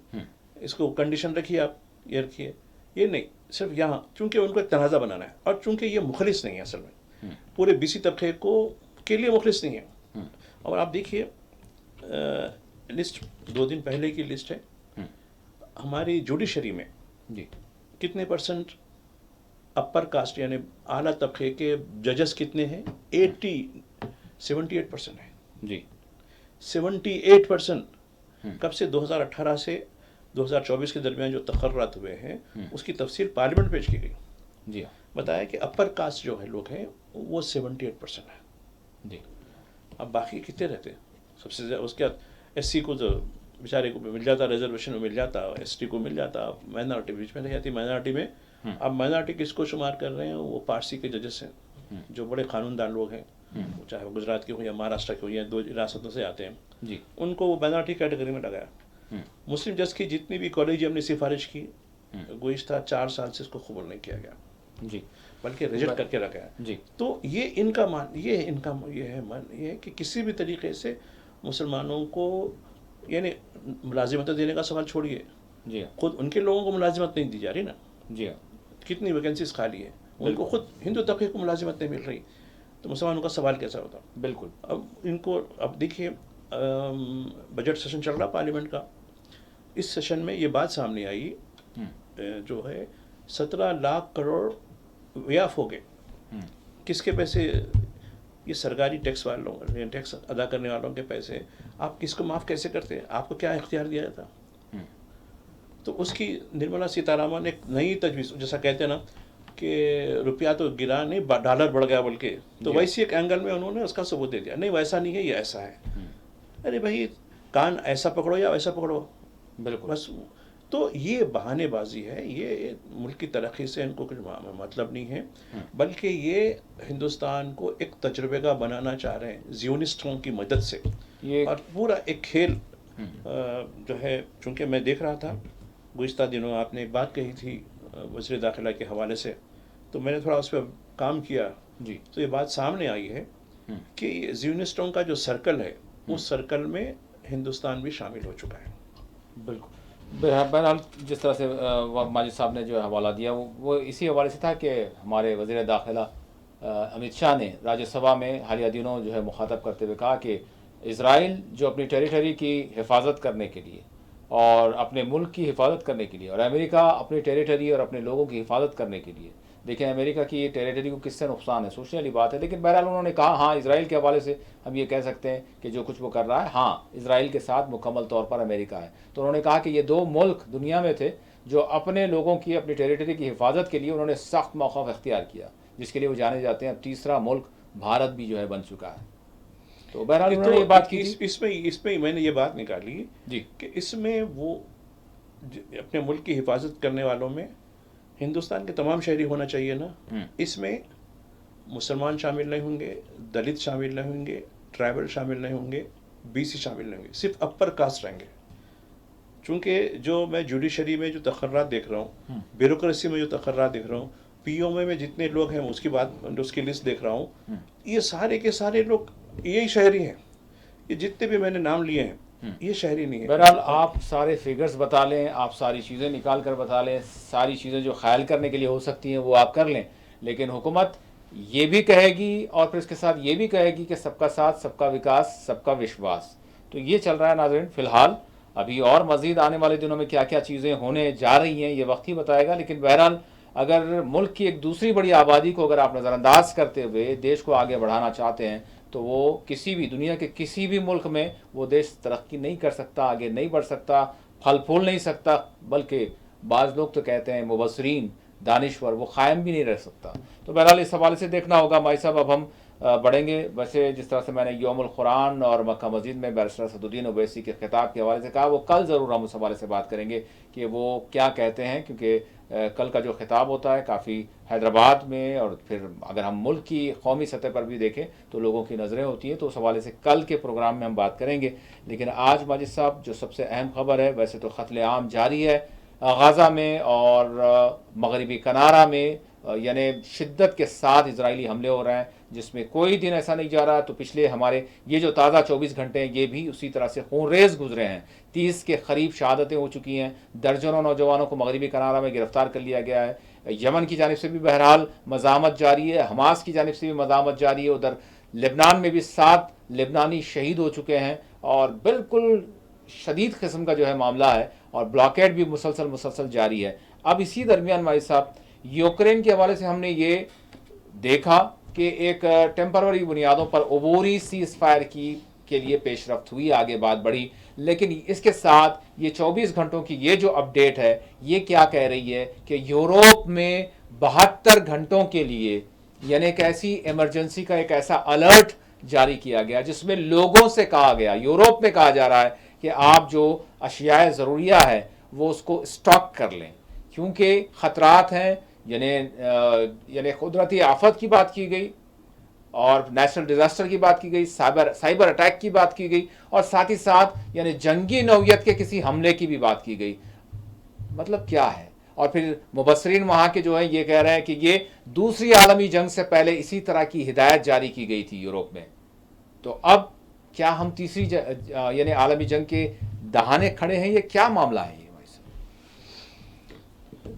S1: اس کو کنڈیشن رکھیے، آپ یہ رکھیے. یہ نہیں صرف یہاں چونکہ ان کو ایک تنازع بنانا ہے، اور چونکہ یہ مخلص نہیں ہے اصل میں پورے بی سی طبقے کے لیے مخلص نہیں ہے. اور آپ دیکھیے لسٹ 2 دن پہلے کی لسٹ ہے ہماری جوڈیشری میں
S2: جی
S1: کتنے پرسنٹ اپر کاسٹ یعنی اعلیٰ طبقے کے ججز کتنے ہیں، 78% ہے.
S2: جی
S1: 78% کب سے 2018 سے 2024 کے درمیان جو تقررات ہوئے ہیں اس کی تفصیل پارلیمنٹ پیش کی گئی.
S2: جی
S1: بتایا کہ اپر کاسٹ جو ہے لوگ ہیں وہ 78% ہے.
S2: جی
S1: اب باقی کتنے رہتے ہیں سب سے زیادہ، اس کے بعد ایس سی کو تو بیچارے کو مل جاتا، ریزرویشن میں مل جاتا، ایس ٹی کو مل جاتا، مائنارٹی بیچ میں رہ جاتی. مائنارٹی میں اب مائنارٹی کس کو شمار کر رہے ہیں، وہ پارسی کے ججز ہیں جو بڑے قانون دان لوگ ہیں، چاہے وہ گجرات کے ہو یا مہاراشٹر کے ہو یا 2 ریاستوں سے آتے ہیں،
S2: جی
S1: ان کو وہ مائنارٹی کیٹیگری میں لگایا. مسلم جج کی جتنی بھی کالجیم نے سفارش کی گزشتہ 4 سال سے اس کو قبول نہیں کیا گیا،
S2: جی
S1: بلکہ ریجیکٹ کر کے رکھا ہے.
S2: جی
S1: تو یہ ان کا یہ ہے کہ کسی بھی طریقے سے مسلمانوں کو یعنی ملازمت دینے کا سوال چھوڑیے،
S2: جی
S1: خود ان کے لوگوں کو ملازمت نہیں دی جا رہی نا،
S2: جی
S1: کتنی ویکنسیز خالی ہے، ان کو خود ہندو طبقے کو ملازمت نہیں مل رہی، تو مسلمانوں کا سوال کیسا ہوتا.
S2: بالکل.
S1: اب ان کو اب دیکھیے بجٹ سیشن چل رہا پارلیمنٹ کا، اس سیشن میں یہ بات سامنے آئی جو ہے 17 لاکھ کروڑ ویاف ہو گئے. کس کے پیسے؟ یہ سرکاری ٹیکس والوں، ٹیکس ادا کرنے والوں کے پیسے. آپ کس کو معاف کیسے کرتے ہیں؟ آپ کو کیا اختیار دیا جاتا؟ تو اس کی نرملا سیتارمن نے ایک نئی تجویز، جیسا کہتے ہیں نا کہ روپیہ تو گرا نہیں ڈالر بڑھ گیا بلکہ، تو ویسی ایک اینگل میں انہوں نے اس کا ثبوت دے دیا، نہیں ویسا نہیں ہے یہ ایسا ہے. ارے بھائی کان ایسا پکڑو یا ویسا پکڑو،
S2: بالکل
S1: بس. تو یہ بہانے بازی ہے، یہ ملک کی ترقی سے ان کو کچھ مطلب نہیں ہے، بلکہ یہ ہندوستان کو ایک تجربے کا بنانا چاہ رہے ہیں زیونسٹوں کی مدد سے. اور پورا ایک کھیل جو ہے، چونکہ میں دیکھ رہا تھا گزشتہ دنوں آپ نے ایک بات کہی تھی وزیر داخلہ کے حوالے سے، تو میں نے تھوڑا اس پہ کام کیا.
S2: جی
S1: تو یہ بات سامنے آئی ہے کہ زیونسٹوں کا جو سرکل ہے اس سرکل میں ہندوستان بھی شامل ہو چکا ہے.
S2: بالکل. بہرحال جس طرح سے ماجد صاحب نے جو حوالہ دیا وہ اسی حوالے سے تھا کہ ہمارے وزیر داخلہ امت شاہ نے راجیہ سبھا میں حالیہ دنوں جو ہے مخاطب کرتے ہوئے کہا کہ اسرائیل جو اپنی ٹیریٹری کی حفاظت کرنے کے لیے اور اپنے ملک کی حفاظت کرنے کے لیے، اور امریکہ اپنی ٹیریٹری اور اپنے لوگوں کی حفاظت کرنے کے لیے، دیکھیں امریکہ کی یہ ٹیریٹری کو کس سے نقصان ہے، سوچنے والی بات ہے. لیکن بہرحال انہوں نے کہا ہاں اسرائیل کے حوالے سے ہم یہ کہہ سکتے ہیں کہ جو کچھ وہ کر رہا ہے، ہاں اسرائیل کے ساتھ مکمل طور پر امریکہ ہے. تو انہوں نے کہا کہ یہ 2 ملک دنیا میں تھے جو اپنے لوگوں کی اپنی ٹیریٹری کی حفاظت کے لیے انہوں نے سخت موقف اختیار کیا، جس کے لیے وہ جانے جاتے ہیں. اب تیسرا ملک بھارت بھی جو ہے بن چکا ہے. تو بہرحال انہوں نے یہ بات کی تھی.
S1: اس میں میں نے یہ بات نکالی
S2: جی
S1: کہ اس میں وہ اپنے ملک کی حفاظت کرنے والوں میں ہندوستان کے تمام شہری ہونا چاہیے نا. اس میں مسلمان شامل نہیں ہوں گے، دلت شامل نہیں ہوں گے، ٹرائبل شامل نہیں ہوں گے، بی سی شامل نہیں ہوں گے، صرف اپر کاسٹ رہیں گے. چونکہ جو میں جوڈیشری میں جو تقررات دیکھ رہا ہوں، بیوروکریسی میں جو تقررات دیکھ رہا ہوں، پی او میں جتنے لوگ ہیں اس کی لسٹ دیکھ رہا ہوں، یہ سارے کے سارے لوگ یہی شہری ہیں. یہ جتنے بھی میں نے نام لیے ہیں یہ شہری نہیں ہے.
S2: بہرحال آپ سارے فگرز بتا لیں, آپ ساری چیزیں نکال کر بتا لیں, ساری چیزیں جو خیال کرنے کے لیے ہو سکتی ہیں وہ آپ کر لیں, لیکن حکومت یہ بھی کہے گی اور پھر اس کے ساتھ یہ بھی کہے گی کہ سب کا ساتھ, سب کا وکاس, سب کا وشواس. تو یہ چل رہا ہے ناظرین فی الحال. ابھی اور مزید آنے والے دنوں میں کیا کیا چیزیں ہونے جا رہی ہیں یہ وقت ہی بتائے گا, لیکن بہرحال اگر ملک کی ایک دوسری بڑی آبادی کو اگر آپ نظر انداز کرتے ہوئے دیش کو آگے بڑھانا چاہتے ہیں تو وہ کسی بھی دنیا کے کسی بھی ملک میں وہ دیش ترقی نہیں کر سکتا, آگے نہیں بڑھ سکتا, پھل پھول نہیں سکتا, بلکہ بعض لوگ تو کہتے ہیں مبصرین, دانشور, وہ قائم بھی نہیں رہ سکتا. تو بہرحال اس حوالے سے دیکھنا ہوگا مائی صاحب. اب ہم بڑھیں گے. ویسے جس طرح سے میں نے یوم القرآن اور مکہ مسجد میں بیرسٹر اسدالدین اویسی کے خطاب کے حوالے سے کہا, وہ کل ضرور ہم اس حوالے سے بات کریں گے کہ وہ کیا کہتے ہیں, کیونکہ کل کا جو خطاب ہوتا ہے کافی حیدرآباد میں, اور پھر اگر ہم ملک کی قومی سطح پر بھی دیکھیں تو لوگوں کی نظریں ہوتی ہیں, تو اس حوالے سے کل کے پروگرام میں ہم بات کریں گے. لیکن آج ماجد صاحب جو سب سے اہم خبر ہے, ویسے تو قتل عام جاری ہے غزہ میں اور مغربی کنارہ میں, یعنی شدت کے ساتھ اسرائیلی حملے ہو رہے ہیں, جس میں کوئی دن ایسا نہیں جا رہا. تو پچھلے ہمارے یہ جو تازہ 24 گھنٹے ہیں یہ بھی اسی طرح سے خون ریز گزرے ہیں. 30 کے قریب شہادتیں ہو چکی ہیں, درجنوں نوجوانوں کو مغربی کنارہ میں گرفتار کر لیا گیا ہے. یمن کی جانب سے بھی بہرحال مزاحمت جاری ہے, حماس کی جانب سے بھی مزاحمت جاری ہے. ادھر لبنان میں بھی 7 لبنانی شہید ہو چکے ہیں, اور بالکل شدید قسم کا جو ہے معاملہ ہے, اور بلاکیڈ بھی مسلسل جاری ہے. اب اسی درمیان بھائی صاحب یوکرین کے حوالے سے ہم نے یہ دیکھا کہ ایک ٹیمپرری بنیادوں پر عبوری سیز فائر کے لیے پیش رفت ہوئی, آگے بات بڑھی. لیکن اس کے ساتھ یہ 24 گھنٹوں کی یہ جو اپڈیٹ ہے یہ کیا کہہ رہی ہے کہ یورپ میں 72 گھنٹوں کے لیے, یعنی ایک ایسی ایمرجنسی کا ایک ایسا الرٹ جاری کیا گیا جس میں لوگوں سے کہا گیا, یورپ میں کہا جا رہا ہے کہ آپ جو اشیاء ضروریہ ہے وہ اس کو اسٹاک کر لیں, کیونکہ خطرات ہیں. یعنی قدرتی آفت کی بات کی گئی, اور نیشنل ڈیزاسٹر کی بات کی گئی, سائبر اٹیک کی بات کی گئی, اور ساتھ ہی ساتھ یعنی جنگی نوعیت کے کسی حملے کی بھی بات کی گئی. مطلب کیا ہے؟ اور پھر مبصرین وہاں کے جو ہیں یہ کہہ رہے ہیں کہ یہ دوسری عالمی جنگ سے پہلے اسی طرح کی ہدایت جاری کی گئی تھی یورپ میں. تو اب کیا ہم تیسری یعنی عالمی جنگ کے دہانے کھڑے ہیں, یہ کیا معاملہ ہے یہ؟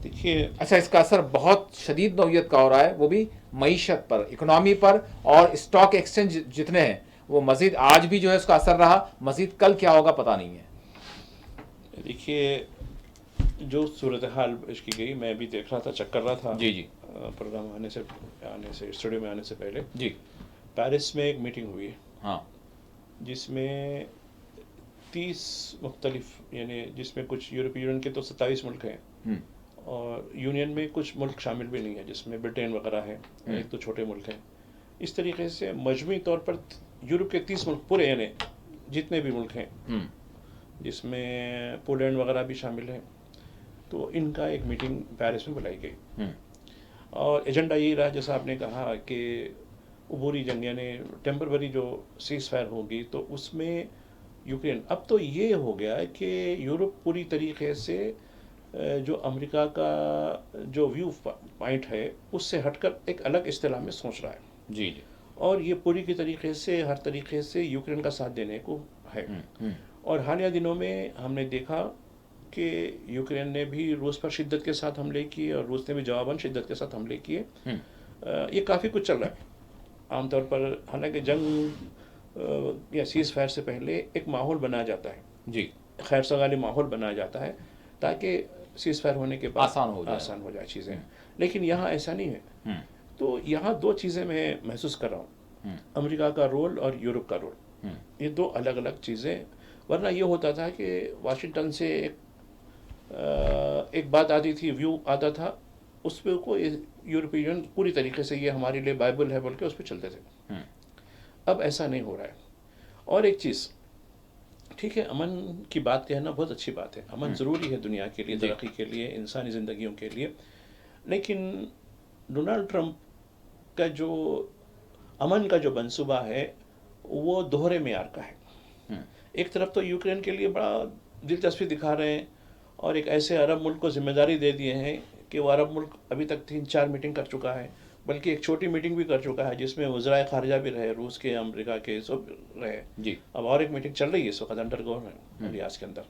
S1: دیکھیے,
S2: اچھا, اس کا اثر بہت شدید نوعیت کا ہو رہا ہے, وہ بھی معیشت پر, اکنامی پر, اور اسٹاک ایکسچینج جتنے ہیں وہ مزید آج بھی جو ہے اس کا اثر رہا, مزید کل کیا ہوگا پتہ نہیں ہے.
S1: دیکھیے جو صورتحال پیش کی گئی, میں بھی دیکھ رہا تھا, چیک کر رہا تھا
S2: جی
S1: پروگرام آنے سے اسٹوڈیو میں آنے سے پہلے.
S2: جی,
S1: پیرس میں ایک میٹنگ ہوئی,
S2: ہاں,
S1: جس میں 30 مختلف, یعنی جس میں کچھ یورپی یونین کے تو 27 ملک ہیں, اور یونین میں کچھ ملک شامل بھی نہیں ہیں, جس میں برٹین وغیرہ ہے, ایک تو چھوٹے ملک ہیں. اس طریقے سے مجموعی طور پر یورپ کے 30 ملک پورے, یعنی جتنے بھی ملک ہیں, جس میں پولینڈ وغیرہ بھی شامل ہیں, تو ان کا ایک میٹنگ پیرس میں بلائی گئی. اور ایجنڈا یہی رہا جیسا آپ نے کہا کہ عبوری جنگ, یعنی ٹیمپرری جو سیز فائر ہوگی, تو اس میں یوکرین. اب تو یہ ہو گیا ہے کہ یورپ پوری طریقے سے جو امریکہ کا جو ویو پوائنٹ ہے اس سے ہٹ کر ایک الگ اصطلاح میں سوچ رہا ہے.
S2: جی جی,
S1: اور یہ پوری کی طریقے سے ہر طریقے سے یوکرین کا ساتھ دینے کو ہے. اور حالیہ دنوں میں ہم نے دیکھا کہ یوکرین نے بھی روس پر شدت کے ساتھ حملے کیے, اور روس نے بھی جواباً شدت کے ساتھ حملے کیے. یہ کافی کچھ چل رہا ہے. عام طور پر حالانکہ جنگ یا سیز فائر سے پہلے ایک ماحول بنایا جاتا ہے,
S2: جی,
S1: خیر سگالی ماحول بنایا جاتا ہے, تاکہ سیز فائر ہونے کے بعد
S2: آسان
S1: ہو جائے چیزیں. لیکن یہاں ایسا نہیں ہے. تو یہاں دو چیزیں میں محسوس کر رہا ہوں, امریکہ کا رول اور یورپ کا رول. یہ دو الگ الگ چیزیں. ورنہ یہ ہوتا تھا کہ واشنگٹن سے ایک بات آتی تھی, ویو آتا تھا, اس پہ کو یورپی یونین پوری طریقے سے یہ ہمارے لیے بائبل ہے بول کے اس پہ چلتے تھے. اب ایسا نہیں ہو رہا ہے. اور ایک چیز, ٹھیک ہے, امن کی بات کہنا بہت اچھی بات ہے, امن ضروری ہے دنیا کے لیے, ترقی کے لیے, انسانی زندگیوں کے لیے. لیکن ڈونلڈ ٹرمپ کا جو امن کا جو منصوبہ ہے وہ دوہرے معیار کا ہے. ایک طرف تو یوکرین کے لیے بڑا دلچسپی دکھا رہے ہیں, اور ایک ایسے عرب ملک کو ذمہ داری دے دیے ہیں کہ وہ عرب ملک ابھی تک 3-4 میٹنگ کر چکا ہے, بلکہ ایک چھوٹی میٹنگ بھی کر چکا ہے جس میں وزرائے خارجہ بھی رہے، روس کے، امریکہ کے، سب رہے.
S2: جی
S1: اب اور ایک میٹنگ چل رہی ہے اس وقت انڈر گورنمنٹ ریاض کے اندر.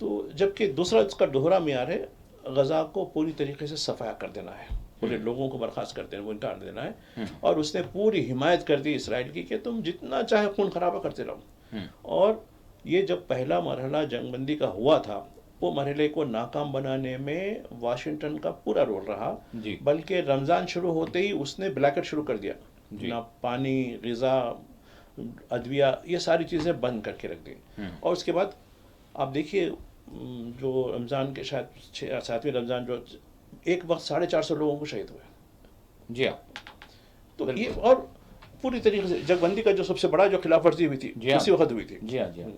S1: تو جبکہ دوسرا اس کا دوہرا معیار ہے غزہ کو پوری طریقے سے صفایا کر دینا ہے، پورے لوگوں کو برخاست کر دینا، وہ انٹار دینا ہے. اور اس نے پوری حمایت کر دی اسرائیل کی کہ تم جتنا چاہے خون خرابہ کرتے رہو. اور یہ جب پہلا مرحلہ جنگ بندی کا ہوا تھا، وہ مرحلے کو ناکام بنانے میں واشنگٹن کا پورا رول رہا.
S2: جی
S1: بلکہ رمضان شروع ہوتے ہی اس نے بلیکٹ شروع کر دیا. نہ پانی، غذا، ادویہ، یہ ساری چیزیں بند کر کے رکھ دیں. اور اس کے بعد آپ دیکھیے جو رمضان کے شاید 7ویں رمضان، جو ایک وقت 450 لوگوں کو شہید ہوئے.
S2: جی ہاں.
S1: تو یہ اور پوری طریقے سے جنگ بندی کا جو سب سے بڑا جو خلاف ورزی ہوئی تھی اسی وقت ہوئی تھی.
S2: جی ہاں. جی ہاں.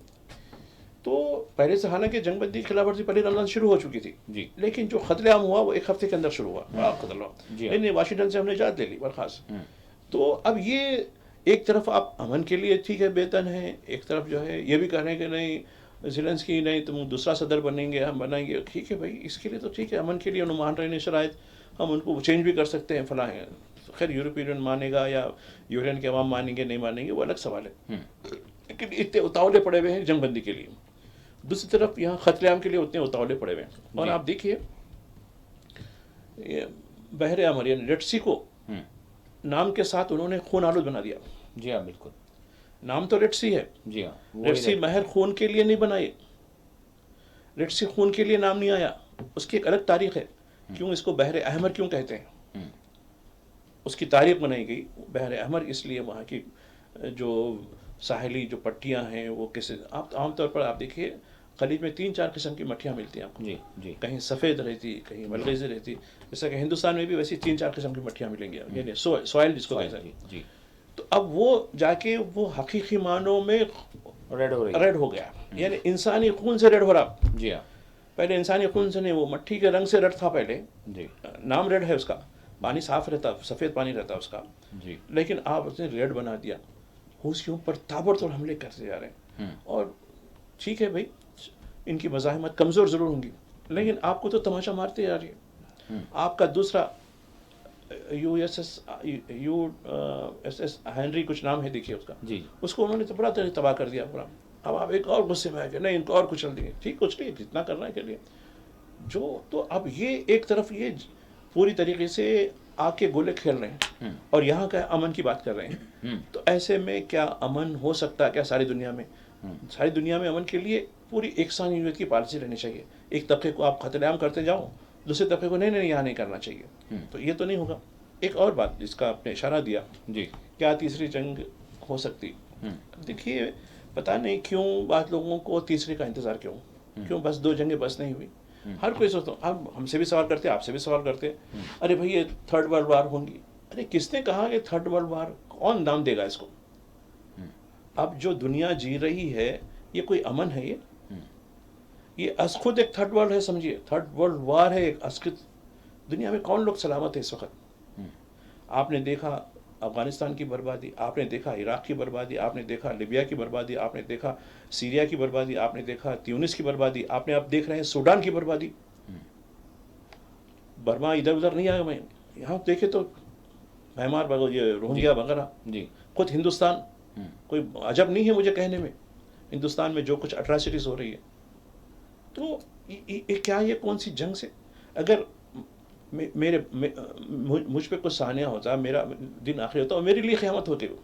S1: تو پہلے سے حالانکہ جنگ بندی کی خلاف ورزی پہلے رمضان شروع ہو چکی تھی،
S2: جی
S1: لیکن جو قتل عام ہوا وہ ایک ہفتے کے اندر شروع ہوا. بڑا قتل عام. نہیں، واشنگٹن سے ہم نے اجازت لے لی برخاست. تو اب یہ ایک طرف آپ امن کے لیے ٹھیک ہے بےتن ہے، ایک طرف جو ہے یہ بھی کہہ رہے ہیں کہ نہیں زیلنسکی نہیں تم دوسرا صدر بنیں گے، ہم بنائیں گے. ٹھیک ہے بھائی، اس کے لیے تو ٹھیک ہے، امن کے لیے انہوں مان رہے ہیں شرائط، ہم ان کو چینج بھی کر سکتے ہیں فلاں ہیں. خیر یورپین یونین مانے گا یا یورین کے عوام مانیں گے نہیں مانیں گے وہ الگ سوال ہے. لیکن اتنے اتاولے پڑے ہوئے ہیں جنگ بندی کے لیے. دوسری طرف یہاں قتل عام کے لیے اتنے اتاولے پڑے ہوئے ہیں. اور آپ دیکھیے بحر احمر یعنی ریڈ سی کو نام کے ساتھ انہوں نے خون آلود بنا دیا.
S2: جی ہاں بالکل.
S1: نام تو ریڈ سی ہے.
S2: جی ہاں.
S1: ریڈ سی محر خون کے لیے نہیں بنائی، ریڈ سی خون کے لیے نام نہیں آیا، اس کی ایک الگ تاریخ ہے. کیوں اس کو بحر احمر کیوں کہتے ہیں؟ اس کی تاریخ بنائی گئی بحر احمر اس لیے وہاں کی جو ساحلی جو پٹیاں ہیں وہ کیسے آپ عام طور پر آپ دیکھیے خلیج میں 3-4 قسم کی مٹیاں ملتی ہیں آپ کو.
S2: جی جی.
S1: کہیں سفید رہتی، کہیں ملغیزی رہتی. جیسا کہ ہندوستان میں بھی ویسی 3-4 قسم کی مٹیاں ملیں گی، یعنی سوائل جس کو کہتے ہیں.
S2: جی.
S1: تو اب وہ جا کے وہ حقیقی معنوں میں ریڈ ہو گیا، یعنی انسانی خون سے ریڈ ہو رہا.
S2: جی ہاں.
S1: پہلے انسانی خون سے نہیں، وہ مٹی کے رنگ سے ریڈ تھا پہلے.
S2: جی.
S1: نام ریڈ ہے اس کا، پانی صاف رہتا، سفید پانی رہتا اس کا.
S2: جی.
S1: لیکن آپ اس نے ریڈ بنا دیا. اس کے اوپر تابڑتوڑ حملے کرتے جا رہے ہیں. اور ٹھیک ہے بھائی ان کی مزاحمت کمزور ضرور ہوں گی، لیکن آپ کو تو تماشا مارتے جا رہی ہے. آپ کا دوسرا یو ایس ایس ہینری کچھ نام ہے دیکھیے اس کا،
S2: جی.
S1: اس کو انہوں نے تو بڑا تباہ کر دیا پورا. اب آپ ایک اور غصے میں آ گئے نہیں ان کو اور کچل دیں. ٹھیک کچھ نہیں، جتنا کرنا ہے کے لیے جو. تو اب یہ ایک طرف یہ پوری طریقے سے آ کے گولے کھیل رہے ہیں اور یہاں کا امن کی بات کر رہے ہیں. تو ایسے میں کیا امن ہو سکتا ہے کیا ساری دنیا میں؟ ساری دنیا میں امن کے لیے پوری یکسانیت کی پالیسی رہنی چاہیے. ایک طبقے کو آپ قتل عام کرتے جاؤ، دوسرے طبقے کو نہیں یہاں نہیں کرنا چاہیے. تو یہ تو نہیں ہوگا. ایک اور بات جس کا آپ نے اشارہ دیا،
S2: جی.
S1: کیا تیسری جنگ ہو سکتی؟ دیکھیے پتہ نہیں کیوں بعض لوگوں کو تیسری کا انتظار کیوں بس 2 جنگیں بس نہیں ہوئی. ہر کوئی سوچتا ہوں، اب ہم سے بھی سوال کرتے، آپ سے بھی سوال کرتے، ارے بھائی یہ 3rd ورلڈ وار ہوں گی. ارے کس نے کہا کہ 3rd ورلڈ وار؟ کون نام دے گا اس کو؟ اب جو دنیا جی رہی ہے یہ کوئی امن ہے؟ یہ از خود ایک 3rd ورلڈ ہے، سمجھیے 3rd ورلڈ وار ہے ایک از خود. دنیا میں کون لوگ سلامت ہے اس وقت؟ آپ نے دیکھا افغانستان کی بربادی، آپ نے دیکھا عراق کی بربادی، آپ نے دیکھا لیبیا کی بربادی، آپ نے دیکھا سیریا کی بربادی، آپ نے دیکھا تیونس کی بربادی، آپ نے اب دیکھ رہے ہیں سوڈان کی بربادی. برما ادھر ادھر نہیں آیا. میں یہاں دیکھے تو میانمار وغیرہ، یہ روہنگیا وغیرہ. خود ہندوستان، کوئی عجب نہیں ہے مجھے کہنے میں ہندوستان میں جو کچھ اٹراسٹیز ہو رہی ہے. تو کیا یہ کون سی جنگ سے؟ اگر مجھ پہ کچھ سانیہ ہوتا، میرا دن آخری ہوتا اور میرے لیے قیامت ہوتی وہ،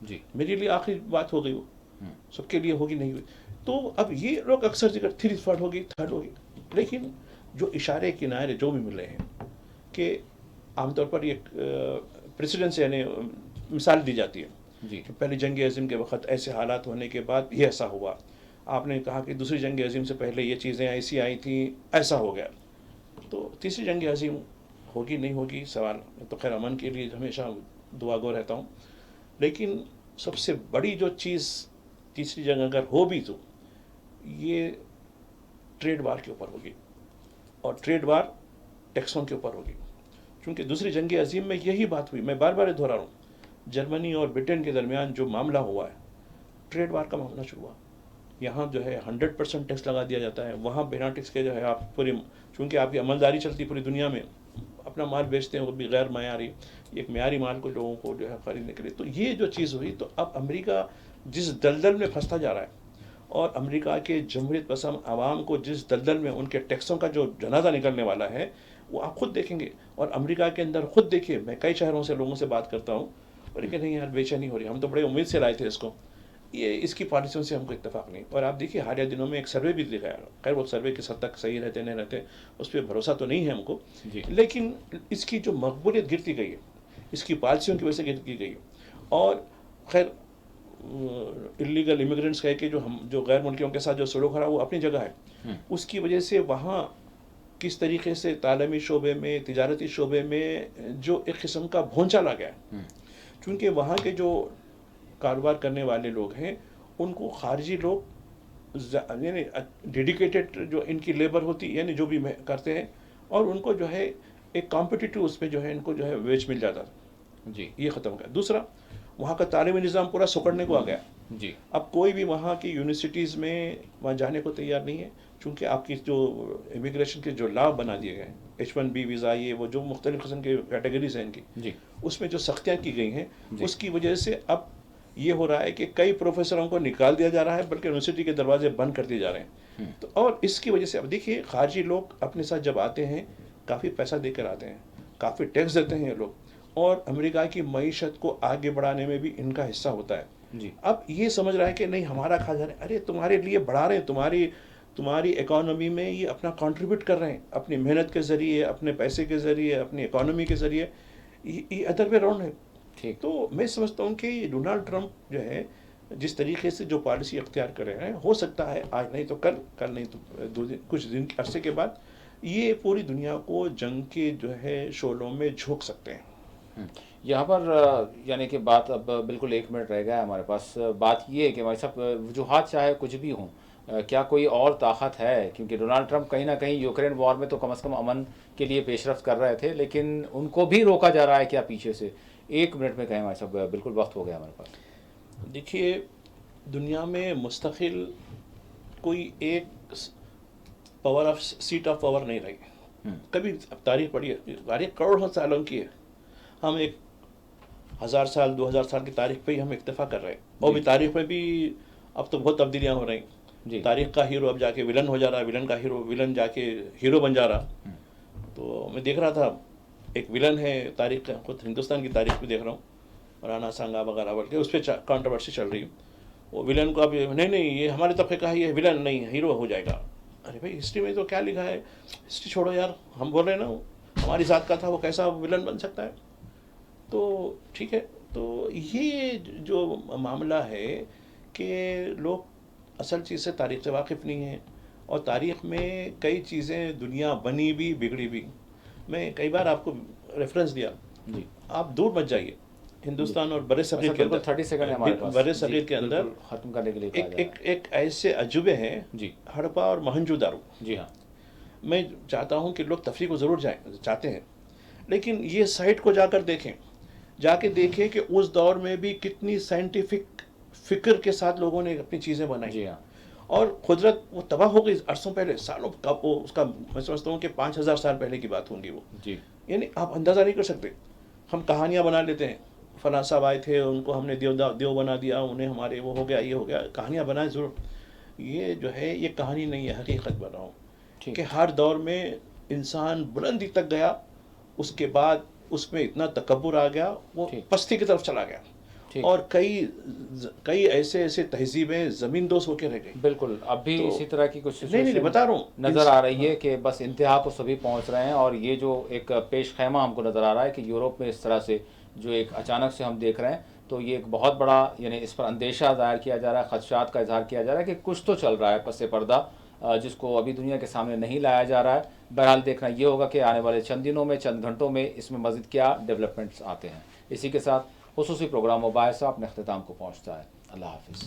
S2: جی.
S1: میرے لیے آخری بات ہو گئی وہ، سب کے لیے ہوگی نہیں ہوئی. تو اب یہ لوگ اکثر ذکر 3rd ہوگی 3rd ہوگی. لیکن جو اشارے کنارے جو بھی مل رہے ہیں کہ عام طور پر یہ پریسیڈنس یعنی مثال دی جاتی ہے
S2: جی.
S1: کہ پہلی جنگ عظیم کے وقت ایسے حالات ہونے کے بعد یہ ایسا ہوا. آپ نے کہا کہ دوسری جنگ عظیم سے پہلے یہ چیزیں ایسی آئی تھیں، ایسا ہو گیا. تو تیسری جنگ عظیم ہوگی نہیں ہوگی سوال. تو خیر امن کے لیے ہمیشہ دعا گو رہتا ہوں. لیکن سب سے بڑی جو چیز تیسری جنگ اگر ہو بھی تو یہ ٹریڈ وار کے اوپر ہوگی، اور ٹریڈ وار ٹیکسوں کے اوپر ہوگی. کیونکہ دوسری جنگ عظیم میں یہی بات ہوئی. میں بار بار دہرا رہا ہوں، جرمنی اور برٹن کے درمیان جو معاملہ ہوا ہے ٹریڈ وار کا معاملہ شروع ہوا. یہاں جو ہے 100% ٹیکس لگا دیا جاتا ہے، وہاں بنا ٹیکس کے جو ہے آپ پوری، چونکہ آپ کی عملداری چلتی پوری دنیا میں. اب اپنا مال بیچتے ہیں وہ بھی غیر معیاری، ایک معیاری مال کو لوگوں کو جو ہے خریدنے کے لیے. تو یہ جو چیز ہوئی تو اب امریکہ جس دلدل میں پھنستا جا رہا ہے، اور امریکہ کے جمہوریت پسند عوام کو جس دلدل میں ان کے ٹیکسوں کا جو جنازہ نکلنے والا ہے وہ آپ خود دیکھیں گے. اور امریکہ کے اندر خود دیکھیے، میں کئی شہروں سے لوگوں سے بات کرتا ہوں اور کہ نہیں یار بے چینی ہو رہی ہے، ہم تو بڑے امید سے لائے تھے اس کو، یہ اس کی پالیسیوں سے ہم کو اتفاق نہیں. اور آپ دیکھیے حالیہ دنوں میں ایک سروے بھی دکھایا، خیر وہ سروے کس حد تک صحیح رہتے نہیں رہتے اس پہ بھروسہ تو نہیں ہے ہم کو،
S2: جی
S1: لیکن اس کی جو مقبولیت گرتی گئی ہے اس کی پالیسیوں کی وجہ سے گرتی گئی ہے. اور خیر اللیگل امیگرینٹس کہہ کے جو غیر ملکیوں کے ساتھ جو سلوک رہا وہ اپنی جگہ ہے، اس کی وجہ سے وہاں کس طریقے سے تعلیمی شعبے میں، تجارتی شعبے میں جو ایک قسم کا بھونچال آ گیا ہے. چونکہ وہاں کے جو کاروبار کرنے والے لوگ ہیں ان کو خارجی لوگ یعنی ڈیڈیکیٹڈ جو ان کی لیبر ہوتی یعنی جو بھی کرتے ہیں، اور ان کو جو ہے ایک کمپٹیٹیو اس پہ جو ہے ان کو جو ہے ویج مل جاتا تھا.
S2: جی
S1: یہ ختم ہو گیا. دوسرا وہاں کا تعلیمی نظام پورا سکڑنے کو آ گیا.
S2: جی
S1: اب کوئی بھی وہاں کی یونیورسٹیز میں وہاں جانے کو تیار نہیں ہے، چونکہ آپ کی جو امیگریشن کے جو لا بنا دیے گئے ہیں H1B ویزا، یہ وہ جو مختلف قسم کے کیٹیگریز ہیں ان کی،
S2: جی
S1: اس میں جو سختیاں کی گئی ہیں
S2: جی.
S1: اس کی وجہ سے اب یہ ہو رہا ہے کہ کئی پروفیسروں کو نکال دیا جا رہا ہے، بلکہ یونیورسٹی کے دروازے بند کر دیے جا رہے ہیں. تو اور اس کی وجہ سے اب دیکھیے خارجی لوگ اپنے ساتھ جب آتے ہیں کافی پیسہ دے کر آتے ہیں، کافی ٹیکس دیتے ہیں یہ لوگ، اور امریکہ کی معیشت کو آگے بڑھانے میں بھی ان کا حصہ ہوتا ہے.
S2: جی
S1: اب یہ سمجھ رہا ہے کہ نہیں ہمارا کھا جا رہے ہیں، ارے تمہارے لیے بڑھا رہے ہیں، تمہاری اکانومی میں یہ اپنا کنٹریبیوٹ کر رہے ہیں اپنی محنت کے ذریعے، اپنے پیسے کے ذریعے، اپنی اکانومی کے ذریعے، یہ ادر وے راؤنڈ ہے.
S2: ٹھیک.
S1: تو میں سمجھتا ہوں کہ ڈونلڈ ٹرمپ جو ہے جس طریقے سے جو پالیسی اختیار کر رہے ہیں، ہو سکتا ہے آج نہیں تو کل نہیں تو کچھ دن عرصے کے بعد یہ پوری دنیا کو جنگ کے جو ہے شعلوں میں جھونک سکتے ہیں.
S2: یہاں پر یعنی کہ بات اب بالکل 1 منٹ رہ گیا ہے ہمارے پاس. بات یہ ہے کہ ہمارے صاحب وجوہات چاہے کچھ بھی ہوں، کیا کوئی اور طاقت ہے؟ کیونکہ ڈونلڈ ٹرمپ کہیں نہ کہیں یوکرین وار میں تو کم از کم امن کے لیے پیش رفت کر رہے تھے، لیکن ان کو بھی روکا جا رہا ہے کیا پیچھے سے؟ 1 منٹ میں کہیں ہمارے صاحب، بالکل وقت ہو گیا ہمارے پاس.
S1: دیکھیے دنیا میں مستقل کوئی ایک power of seat of power نہیں رہی کبھی. تاریخ پڑھی ہے، تاریخ کروڑوں سالوں کی ہے، ہم ایک 1000 سال 2000 سال کی تاریخ پہ ہی ہم اکتفا کر رہے ہیں. اور بھی تاریخ میں بھی اب تو بہت تبدیلیاں ہو رہی ہیں. تاریخ کا ہیرو اب جا کے ولن ہو جا رہا ہے، ولن کا ہیرو ولن جا کے ہیرو بن جا رہا. تو میں دیکھ رہا تھا ایک ولن ہے تاریخ کا، خود ہندوستان کی تاریخ بھی دیکھ رہا ہوں، رانا سانگا وغیرہ بول کے اس پہ کانٹروورسی چل رہی ہے. وہ ولن کو اب نہیں یہ ہمارے طبقے کا یہ ولن نہیں ہیرو ہو جائے گا. ارے بھائی ہسٹری میں تو کیا لکھا ہے، ہسٹری چھوڑو یار، ہم بول رہے ہیں نا ہماری ذات کا تھا وہ کیسا ولن بن سکتا ہے. تو ٹھیک ہے. تو یہ جو معاملہ ہے کہ لوگ اصل چیز سے تاریخ سے واقف نہیں ہیں، اور تاریخ میں کئی چیزیں دنیا بنی بھی بگڑی بھی. میں کئی بار آپ کو ریفرنس دیا،
S2: جی
S1: آپ دور مت جائیے. ہندوستان اور برِ صغیر کے
S2: بالکل 30 سیکنڈ ہے ہمارے پاس.
S1: برِ صغیر کے اندر
S2: ختم کرنے کے لیے کہا جا رہا ہے.
S1: ایک ایسے عجوبے ہیں
S2: جی
S1: ہڑپا اور موہنجو دارو.
S2: جی ہاں.
S1: میں چاہتا ہوں کہ لوگ تفریح کو ضرور چاہتے ہیں، لیکن یہ سائٹ کو جا کے دیکھیں کہ اس دور میں بھی کتنی سائنٹیفک فکر کے ساتھ لوگوں نے اپنی چیزیں بنائی.
S2: جی ہاں.
S1: اور قدرت وہ تباہ ہو گئی عرصوں پہلے، سالوں کا اس کا میں سمجھتا ہوں کہ 5000 سال پہلے کی بات ہوں گی وہ.
S2: جی
S1: یعنی آپ اندازہ نہیں کر سکتے. ہم کہانیاں بنا لیتے ہیں، فلاں صاحب آئے تھے ان کو ہم نے دیو بنا دیا، انہیں ہمارے وہ ہو گیا یہ ہو گیا. کہانیاں بنائیں ضرور، یہ جو ہے یہ کہانی نہیں ہے، حقیقت بناؤ کہ ہر دور میں انسان بلندی تک گیا، اس کے بعد اس میں اتنا تکبر آ گیا وہ پستی کی طرف چلا گیا، اور کئی ایسے تہذیبیں زمین دوز ہو کے رہ گئی.
S2: بالکل. اب بھی اسی طرح کی کچھ
S1: نہیں بتا رہا ہوں
S2: نظر آ رہی ہے کہ بس انتہا کو سبھی پہنچ رہے ہیں. اور یہ جو ایک پیش خیمہ ہم کو نظر آ رہا ہے کہ یورپ میں اس طرح سے جو ایک اچانک سے ہم دیکھ رہے ہیں، تو یہ ایک بہت بڑا یعنی اس پر اندیشہ ظاہر کیا جا رہا ہے، خدشات کا اظہار کیا جا رہا ہے کہ کچھ تو چل رہا ہے پس پردہ، جس کو ابھی دنیا کے سامنے نہیں لایا جا رہا ہے. بہرحال دیکھنا یہ ہوگا کہ آنے والے چند دنوں میں، چند گھنٹوں میں اس میں مزید کیا ڈیولپمنٹس آتے ہیں. اسی کے ساتھ خصوصی پروگرام مباحثہ اپنے اختتام کو پہنچتا ہے. اللہ حافظ.